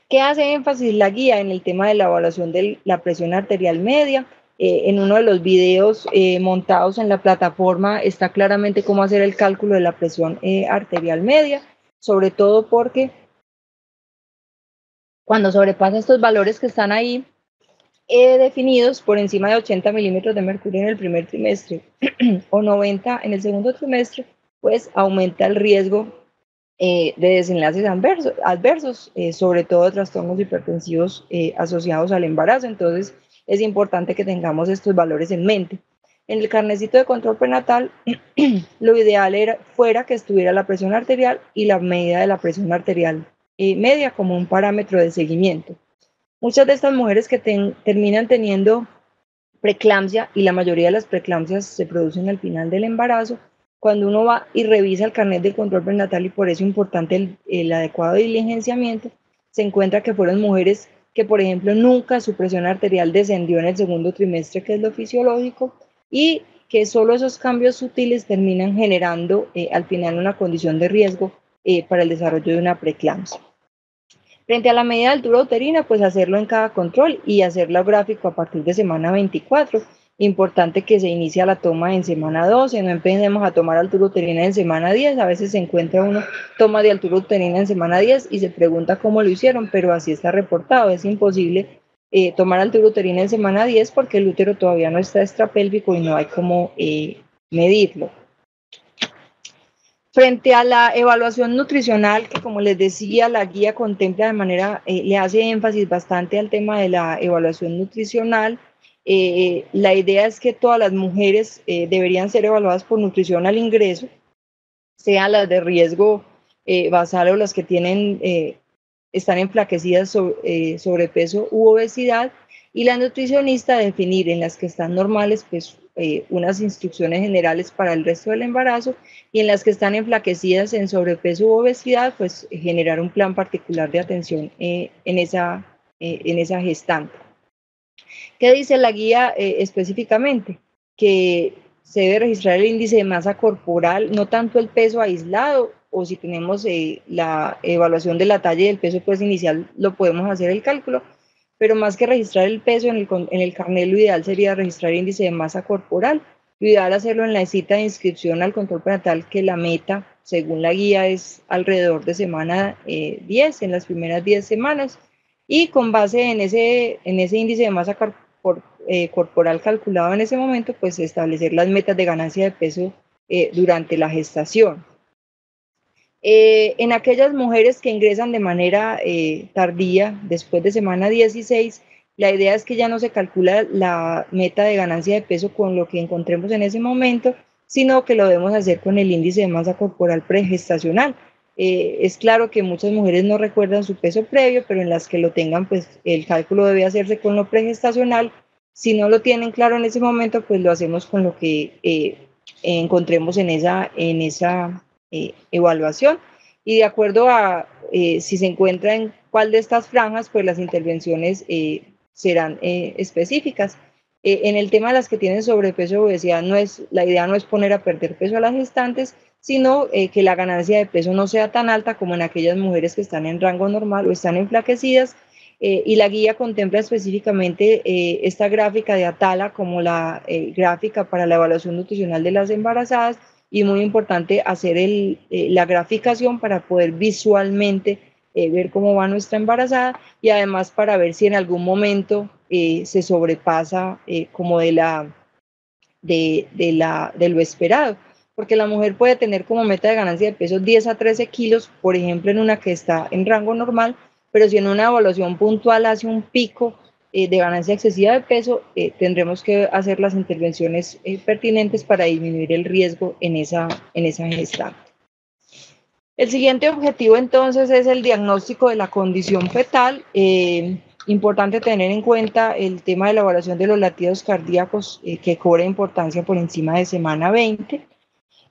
¿Qué hace énfasis la guía? En el tema de la evaluación de la presión arterial media. En uno de los videos montados en la plataforma está claramente cómo hacer el cálculo de la presión arterial media, sobre todo porque cuando sobrepasa estos valores que están ahí definidos por encima de 80 milímetros de mercurio en el primer trimestre o 90 en el segundo trimestre, pues aumenta el riesgo de desenlaces adversos, sobre todo trastornos hipertensivos asociados al embarazo. Entonces es importante que tengamos estos valores en mente. En el carnecito de control prenatal, lo ideal fuera que estuviera la presión arterial y la medida de la presión arterial media como un parámetro de seguimiento. Muchas de estas mujeres que terminan teniendo preeclampsia, y la mayoría de las preeclampsias se producen al final del embarazo, cuando uno va y revisa el carnet del control prenatal, y por eso es importante el adecuado diligenciamiento, se encuentra que fueron mujeres que, por ejemplo, nunca su presión arterial descendió en el segundo trimestre, que es lo fisiológico, y que solo esos cambios sutiles terminan generando al final una condición de riesgo para el desarrollo de una preeclampsia. Frente a la medida de altura uterina, pues hacerlo en cada control y hacerlo gráfico a partir de semana 24. Importante que se inicie la toma en semana 12, no empecemos a tomar altura uterina en semana 10. A veces se encuentra uno toma de altura uterina en semana 10 y se pregunta cómo lo hicieron, pero así está reportado. Es imposible tomar altura uterina en semana 10 porque el útero todavía no está extrapélvico y no hay cómo medirlo. Frente a la evaluación nutricional, que, como les decía, la guía contempla de manera, le hace énfasis bastante al tema de la evaluación nutricional. La idea es que todas las mujeres deberían ser evaluadas por nutrición al ingreso, sean las de riesgo basal o las que están enflaquecidas, sobrepeso u obesidad, y la nutricionista definir en las que están normales, pues unas instrucciones generales para el resto del embarazo, y en las que están enflaquecidas en sobrepeso u obesidad, pues generar un plan particular de atención en esa gestante. ¿Qué dice la guía específicamente? Que se debe registrar el índice de masa corporal, no tanto el peso aislado, o si tenemos la evaluación de la talla y el peso pues inicial, lo podemos hacer el cálculo, pero más que registrar el peso en el carnet, lo ideal sería registrar el índice de masa corporal. Lo ideal hacerlo en la cita de inscripción al control prenatal, que la meta, según la guía, es alrededor de semana 10, en las primeras 10 semanas, y con base en ese índice de masa corporal calculado en ese momento, pues establecer las metas de ganancia de peso durante la gestación. En aquellas mujeres que ingresan de manera tardía, después de semana 16, La idea es que ya no se calcula la meta de ganancia de peso con lo que encontremos en ese momento, sino que lo debemos hacer con el índice de masa corporal pregestacional. Es claro que muchas mujeres no recuerdan su peso previo, pero en las que lo tengan, pues el cálculo debe hacerse con lo pregestacional. Si no lo tienen claro en ese momento, pues lo hacemos con lo que encontremos en esa evaluación. Y de acuerdo a si se encuentra en cuál de estas franjas, pues las intervenciones serán específicas. En el tema de las que tienen sobrepeso o obesidad, la idea no es poner a perder peso a las gestantes, sino que la ganancia de peso no sea tan alta como en aquellas mujeres que están en rango normal o están enflaquecidas. Y la guía contempla específicamente esta gráfica de Atala como la gráfica para la evaluación nutricional de las embarazadas, y muy importante hacer la graficación para poder visualmente ver cómo va nuestra embarazada, y además para ver si en algún momento se sobrepasa como de lo esperado, porque la mujer puede tener como meta de ganancia de peso 10 a 13 kilos, por ejemplo, en una que está en rango normal, pero si en una evaluación puntual hace un pico de ganancia excesiva de peso, tendremos que hacer las intervenciones pertinentes para disminuir el riesgo en esa gestante. El siguiente objetivo entonces es el diagnóstico de la condición fetal. Importante tener en cuenta el tema de la evaluación de los latidos cardíacos que cobra importancia por encima de semana 20.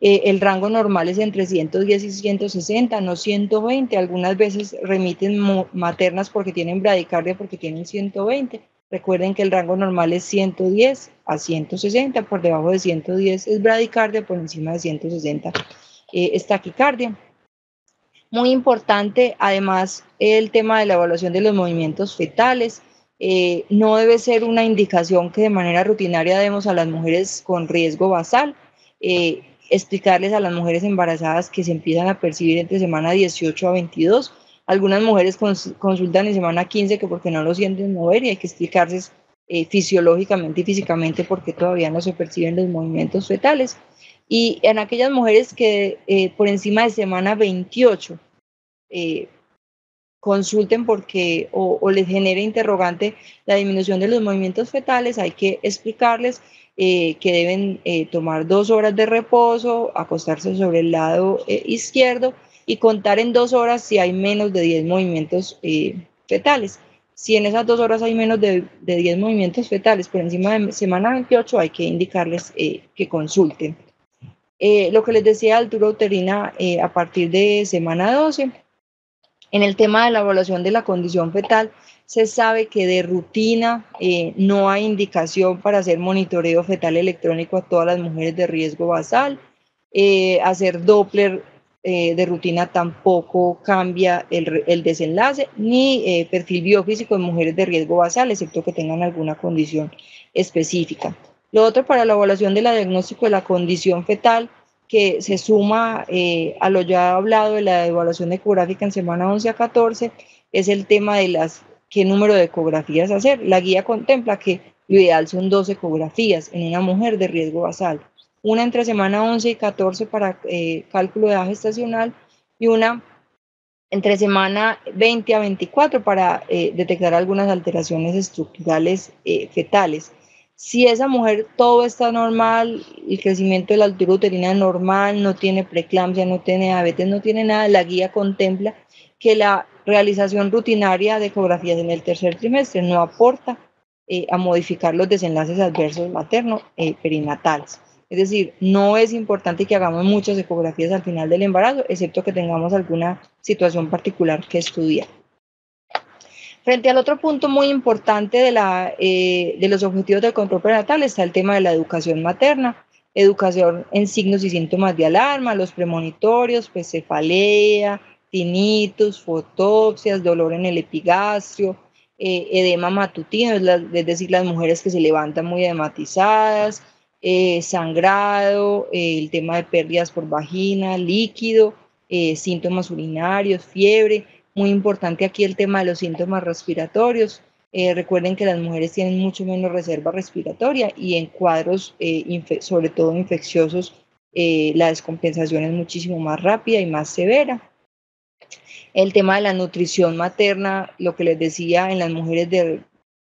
El rango normal es entre 110 y 160, no 120. Algunas veces remiten maternas porque tienen bradicardia porque tienen 120. Recuerden que el rango normal es 110 a 160, por debajo de 110 es bradicardia, por encima de 160 es taquicardia. Muy importante, además, el tema de la evaluación de los movimientos fetales. No debe ser una indicación que de manera rutinaria demos a las mujeres con riesgo basal. Explicarles a las mujeres embarazadas que se empiezan a percibir entre semana 18 a 22. Algunas mujeres consultan en semana 15 que porque no lo sienten mover, y hay que explicarles fisiológicamente y físicamente por qué todavía no se perciben los movimientos fetales. Y en aquellas mujeres que por encima de semana 28 consulten porque o les genere interrogante la disminución de los movimientos fetales, hay que explicarles que deben tomar 2 horas de reposo, acostarse sobre el lado izquierdo y contar en 2 horas si hay menos de 10 movimientos fetales. Si en esas 2 horas hay menos de 10 movimientos fetales por encima de semana 28, hay que indicarles que consulten. Lo que les decía, altura uterina a partir de semana 12. En el tema de la evaluación de la condición fetal, se sabe que de rutina no hay indicación para hacer monitoreo fetal electrónico a todas las mujeres de riesgo basal. Hacer Doppler de rutina tampoco cambia el desenlace, ni perfil biofísico en mujeres de riesgo basal, excepto que tengan alguna condición específica. Lo otro, para la evaluación de la diagnóstico de la condición fetal, que se suma a lo ya hablado de la evaluación ecográfica en semana 11 a 14, es el tema de qué número de ecografías hacer. La guía contempla que lo ideal son 2 ecografías en una mujer de riesgo basal, una entre semana 11 y 14 para cálculo de edad gestacional, y una entre semana 20 a 24 para detectar algunas alteraciones estructurales fetales. Si esa mujer todo está normal, el crecimiento de la altura uterina es normal, no tiene preeclampsia, no tiene diabetes, no tiene nada, la guía contempla que la realización rutinaria de ecografías en el tercer trimestre no aporta a modificar los desenlaces adversos materno perinatales. Es decir, no es importante que hagamos muchas ecografías al final del embarazo, excepto que tengamos alguna situación particular que estudiar. Frente al otro punto muy importante de los objetivos del control prenatal está el tema de la educación materna, educación en signos y síntomas de alarma, los premonitorios, pues cefalea, tinnitus, fotopsias, dolor en el epigastrio, edema matutino, es decir, las mujeres que se levantan muy edematizadas, sangrado, el tema de pérdidas por vagina, líquido, síntomas urinarios, fiebre. Muy importante aquí el tema de los síntomas respiratorios. Recuerden que las mujeres tienen mucho menos reserva respiratoria, y en cuadros, sobre todo infecciosos, la descompensación es muchísimo más rápida y más severa. El tema de la nutrición materna, lo que les decía, en las mujeres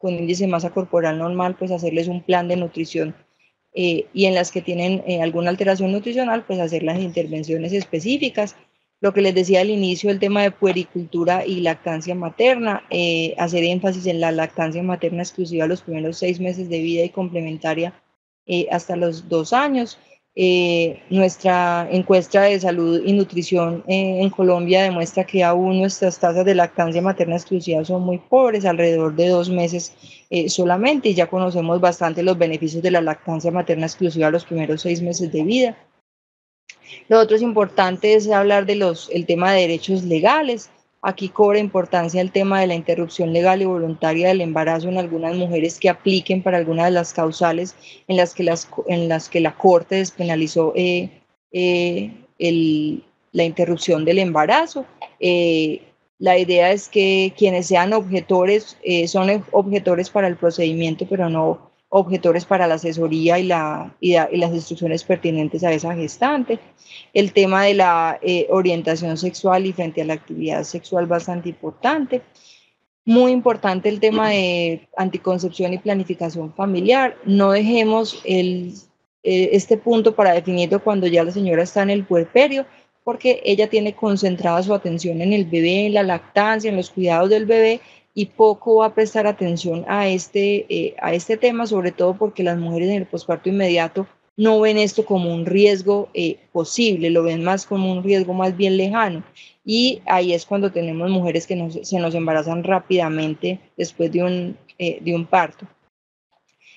con índice de masa corporal normal, pues hacerles un plan de nutrición, y en las que tienen alguna alteración nutricional, pues hacer las intervenciones específicas. Lo que les decía al inicio, el tema de puericultura y lactancia materna, hacer énfasis en la lactancia materna exclusiva los primeros 6 meses de vida y complementaria hasta los 2 años. Nuestra encuesta de salud y nutrición en Colombia demuestra que aún nuestras tasas de lactancia materna exclusiva son muy pobres, alrededor de 2 meses solamente, y ya conocemos bastante los beneficios de la lactancia materna exclusiva los primeros 6 meses de vida. Lo otro es importante es hablar de el tema de derechos legales. Aquí cobra importancia el tema de la interrupción legal y voluntaria del embarazo en algunas mujeres que apliquen para algunas de las causales en las que la Corte despenalizó la interrupción del embarazo. La idea es que quienes sean objetores son objetores para el procedimiento, pero no objetores para la asesoría y las instrucciones pertinentes a esa gestante. El tema de la orientación sexual y frente a la actividad sexual bastante importante. Muy importante el tema de anticoncepción y planificación familiar. No dejemos este punto para definirlo cuando ya la señora está en el puerperio, porque ella tiene concentrada su atención en el bebé, en la lactancia, en los cuidados del bebé, y poco va a prestar atención a este tema, sobre todo porque las mujeres en el posparto inmediato no ven esto como un riesgo posible, lo ven más como un riesgo más bien lejano. Y ahí es cuando tenemos mujeres que se nos embarazan rápidamente después de un parto.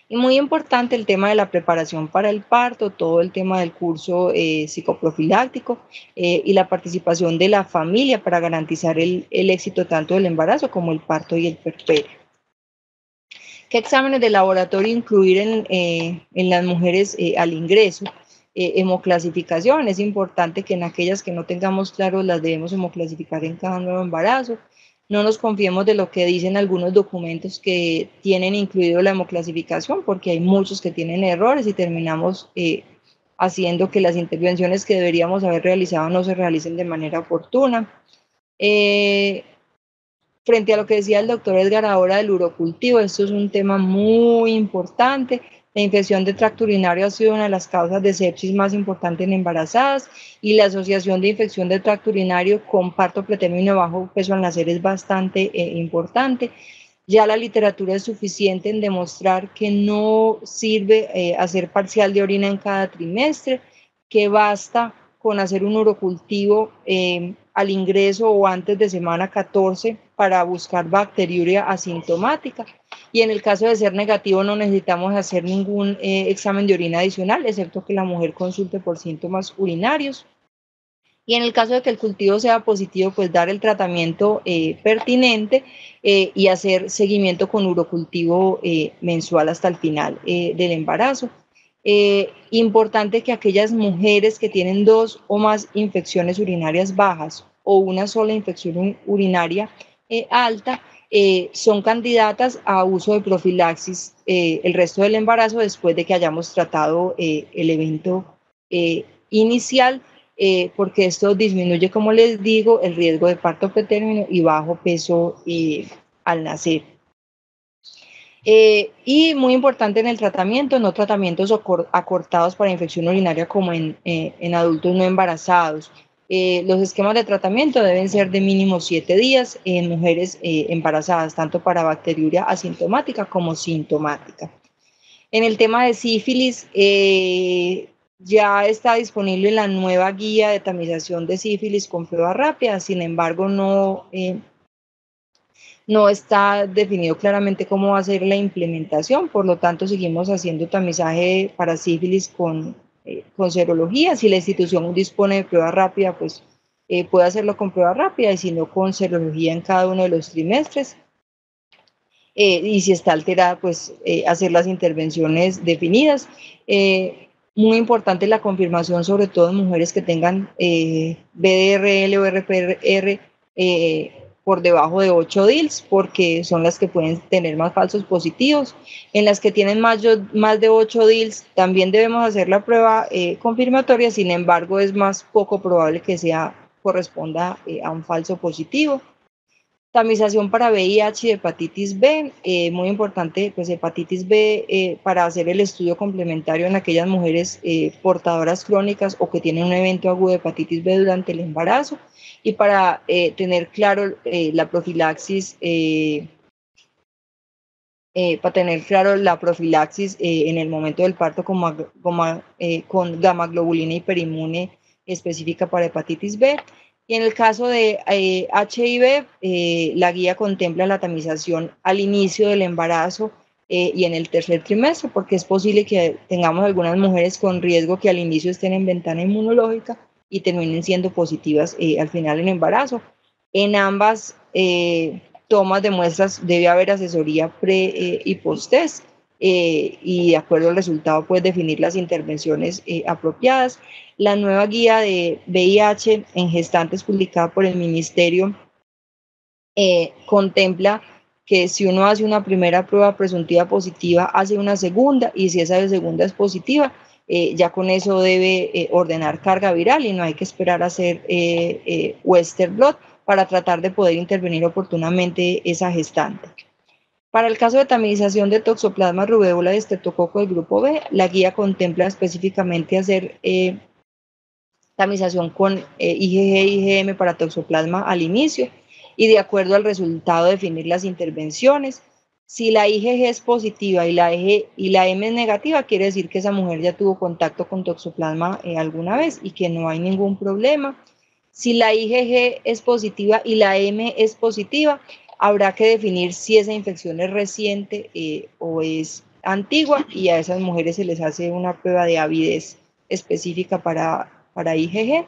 Y muy importante el tema de la preparación para el parto, todo el tema del curso psicoprofiláctico y la participación de la familia para garantizar el éxito tanto del embarazo como el parto y el puerperio. ¿Qué exámenes de laboratorio incluir en las mujeres al ingreso? Hemoclasificación, es importante que en aquellas que no tengamos claro las debemos hemoclasificar en cada nuevo embarazo. No nos confiemos de lo que dicen algunos documentos que tienen incluido la hemoclasificación, porque hay muchos que tienen errores y terminamos haciendo que las intervenciones que deberíamos haber realizado no se realicen de manera oportuna. Frente a lo que decía el doctor Edgar ahora del urocultivo, esto es un tema muy importante. La infección de tracto urinario ha sido una de las causas de sepsis más importantes en embarazadas, y la asociación de infección de tracto urinario con parto pretérmino y bajo peso al nacer es bastante importante. Ya la literatura es suficiente en demostrar que no sirve hacer parcial de orina en cada trimestre, que basta con hacer un urocultivo al ingreso o antes de semana 14 para buscar bacteriuria asintomática. Y en el caso de ser negativo no necesitamos hacer ningún examen de orina adicional, excepto que la mujer consulte por síntomas urinarios. Y en el caso de que el cultivo sea positivo, pues dar el tratamiento pertinente y hacer seguimiento con urocultivo mensual hasta el final del embarazo. Importante que aquellas mujeres que tienen 2 o más infecciones urinarias bajas o una sola infección urinaria alta son candidatas a uso de profilaxis el resto del embarazo después de que hayamos tratado el evento inicial, porque esto disminuye, como les digo, el riesgo de parto pretérmino y bajo peso al nacer. Y muy importante en el tratamiento, no tratamientos acortados para infección urinaria como en adultos no embarazados. Los esquemas de tratamiento deben ser de mínimo 7 días en mujeres embarazadas, tanto para bacteriuria asintomática como sintomática. En el tema de sífilis, ya está disponible la nueva guía de tamización de sífilis con prueba rápida, sin embargo no está definido claramente cómo va a ser la implementación, por lo tanto seguimos haciendo tamizaje para sífilis con serología. Si la institución dispone de prueba rápida, pues puede hacerlo con prueba rápida, y si no, con serología en cada uno de los trimestres. Y si está alterada, pues hacer las intervenciones definidas. Muy importante la confirmación, sobre todo en mujeres que tengan BDRL o RPR por debajo de 8 DILs, porque son las que pueden tener más falsos positivos. En las que tienen más de 8 DILs también debemos hacer la prueba confirmatoria, sin embargo es más poco probable que corresponda a un falso positivo. Tamización para VIH y hepatitis B, muy importante, pues hepatitis B para hacer el estudio complementario en aquellas mujeres portadoras crónicas o que tienen un evento agudo de hepatitis B durante el embarazo, y para tener claro la profilaxis en el momento del parto con gamma globulina hiperinmune específica para hepatitis B. Y en el caso de HIV, la guía contempla la tamización al inicio del embarazo y en el tercer trimestre, porque es posible que tengamos algunas mujeres con riesgo que al inicio estén en ventana inmunológica y terminen siendo positivas al final del embarazo. En ambas tomas de muestras debe haber asesoría pre y post-test, y de acuerdo al resultado puedes definir las intervenciones apropiadas. La nueva guía de VIH en gestantes publicada por el Ministerio contempla que si uno hace una primera prueba presuntiva positiva, hace una segunda, y si esa segunda es positiva, ya con eso debe ordenar carga viral y no hay que esperar a hacer Western blot para tratar de poder intervenir oportunamente esa gestante. Para el caso de tamización de Toxoplasma rubeola y estreptococo del grupo B, la guía contempla específicamente hacer tamización con IgG e IgM para Toxoplasma al inicio y de acuerdo al resultado definir las intervenciones. Si la IgG es positiva y la M es negativa, quiere decir que esa mujer ya tuvo contacto con Toxoplasma alguna vez y que no hay ningún problema. Si la IgG es positiva y la M es positiva, habrá que definir si esa infección es reciente o es antigua, y a esas mujeres se les hace una prueba de avidez específica para IgG.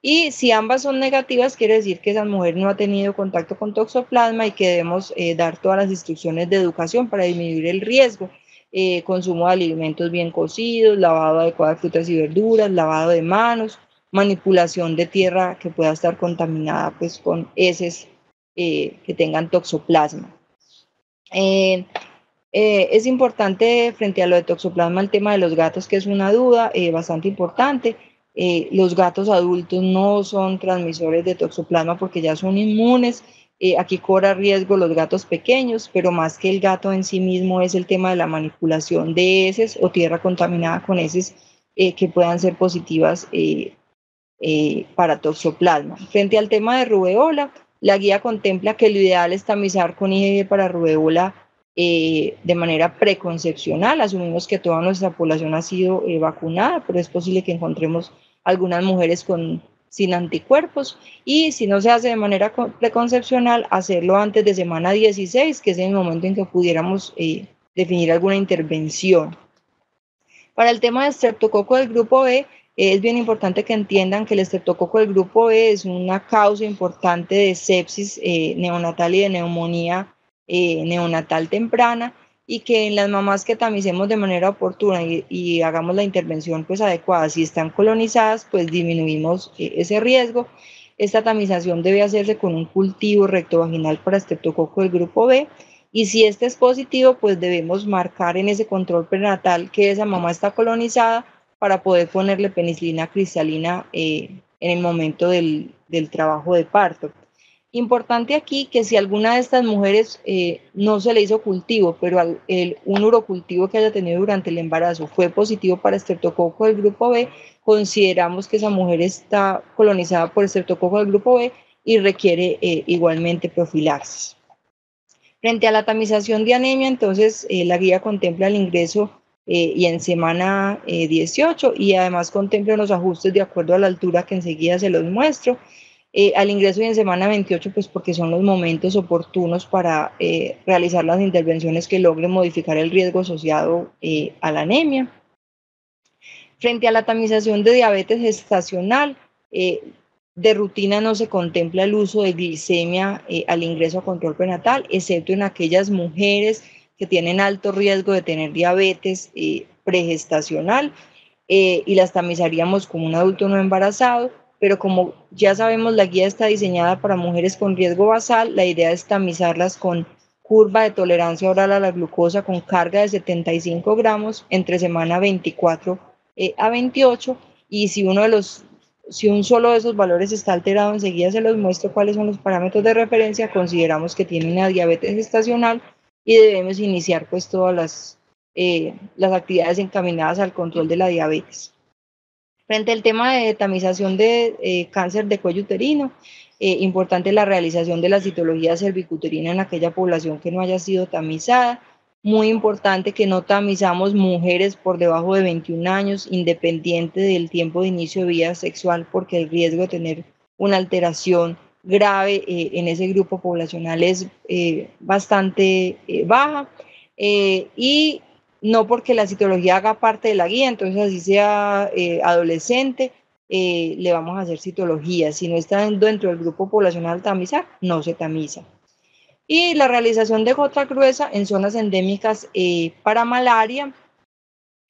Y si ambas son negativas, quiere decir que esa mujer no ha tenido contacto con Toxoplasma y que debemos dar todas las instrucciones de educación para disminuir el riesgo. Consumo de alimentos bien cocidos, lavado adecuado de frutas y verduras, lavado de manos, manipulación de tierra que pueda estar contaminada pues con heces que tengan toxoplasma. Es importante frente a lo de toxoplasma el tema de los gatos, que es una duda bastante importante. Los gatos adultos no son transmisores de toxoplasma porque ya son inmunes. Aquí corre riesgo los gatos pequeños, pero más que el gato en sí mismo es el tema de la manipulación de heces o tierra contaminada con heces que puedan ser positivas para toxoplasma. Frente al tema de rubeola, la guía contempla que lo ideal es tamizar con IgG para rubeola de manera preconcepcional. Asumimos que toda nuestra población ha sido vacunada, pero es posible que encontremos algunas mujeres sin anticuerpos, y si no se hace de manera preconcepcional, hacerlo antes de semana 16, que es el momento en que pudiéramos definir alguna intervención. Para el tema de estreptococo del grupo B, es bien importante que entiendan que el estreptococo del grupo B es una causa importante de sepsis neonatal y de neumonía neonatal temprana, y que en las mamás que tamicemos de manera oportuna y hagamos la intervención pues adecuada, si están colonizadas, pues disminuimos ese riesgo. Esta tamización debe hacerse con un cultivo rectovaginal para estreptococo del grupo B, y si este es positivo, pues debemos marcar en ese control prenatal que esa mamá está colonizada para poder ponerle penicilina cristalina en el momento del trabajo de parto. Importante aquí que si alguna de estas mujeres no se le hizo cultivo, pero un urocultivo que haya tenido durante el embarazo fue positivo para estreptococo del grupo B, consideramos que esa mujer está colonizada por estreptococo del grupo B y requiere igualmente profilaxis. Frente a la tamización de anemia, entonces la guía contempla el ingreso y en semana 18, y además contempla los ajustes de acuerdo a la altura que enseguida se los muestro. Al ingreso y en semana 28, pues porque son los momentos oportunos para realizar las intervenciones que logren modificar el riesgo asociado a la anemia. Frente a la tamización de diabetes gestacional, de rutina no se contempla el uso de glicemia al ingreso a control prenatal, excepto en aquellas mujeres que tienen alto riesgo de tener diabetes pregestacional, y las tamizaríamos como un adulto no embarazado, pero como ya sabemos la guía está diseñada para mujeres con riesgo basal, la idea es tamizarlas con curva de tolerancia oral a la glucosa con carga de 75 gramos entre semana 24 a 28, y si uno de los si un solo de esos valores está alterado, enseguida se los muestro cuáles son los parámetros de referencia. Consideramos que tiene una diabetes gestacional y debemos iniciar pues todas las actividades encaminadas al control de la diabetes. Frente al tema de tamización de cáncer de cuello uterino, importante la realización de la citología cervicuterina en aquella población que no haya sido tamizada. Muy importante que no tamizamos mujeres por debajo de 21 años, independiente del tiempo de inicio de vida sexual, porque el riesgo de tener una alteración grave en ese grupo poblacional es bastante baja. Y no porque la citología haga parte de la guía, entonces así sea adolescente, le vamos a hacer citología. Si no está dentro del grupo poblacional tamizar, no se tamiza. Y la realización de gota gruesa en zonas endémicas para malaria,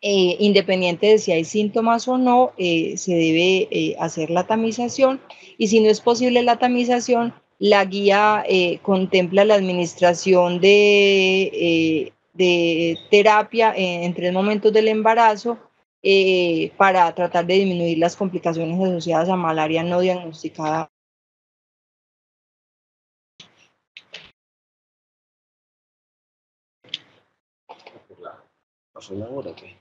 independiente de si hay síntomas o no, se debe hacer la tamización. Y si no es posible la tamización, la guía contempla la administración de terapia en 3 momentos del embarazo para tratar de disminuir las complicaciones asociadas a malaria no diagnosticada. ¿Pasó la hora o qué?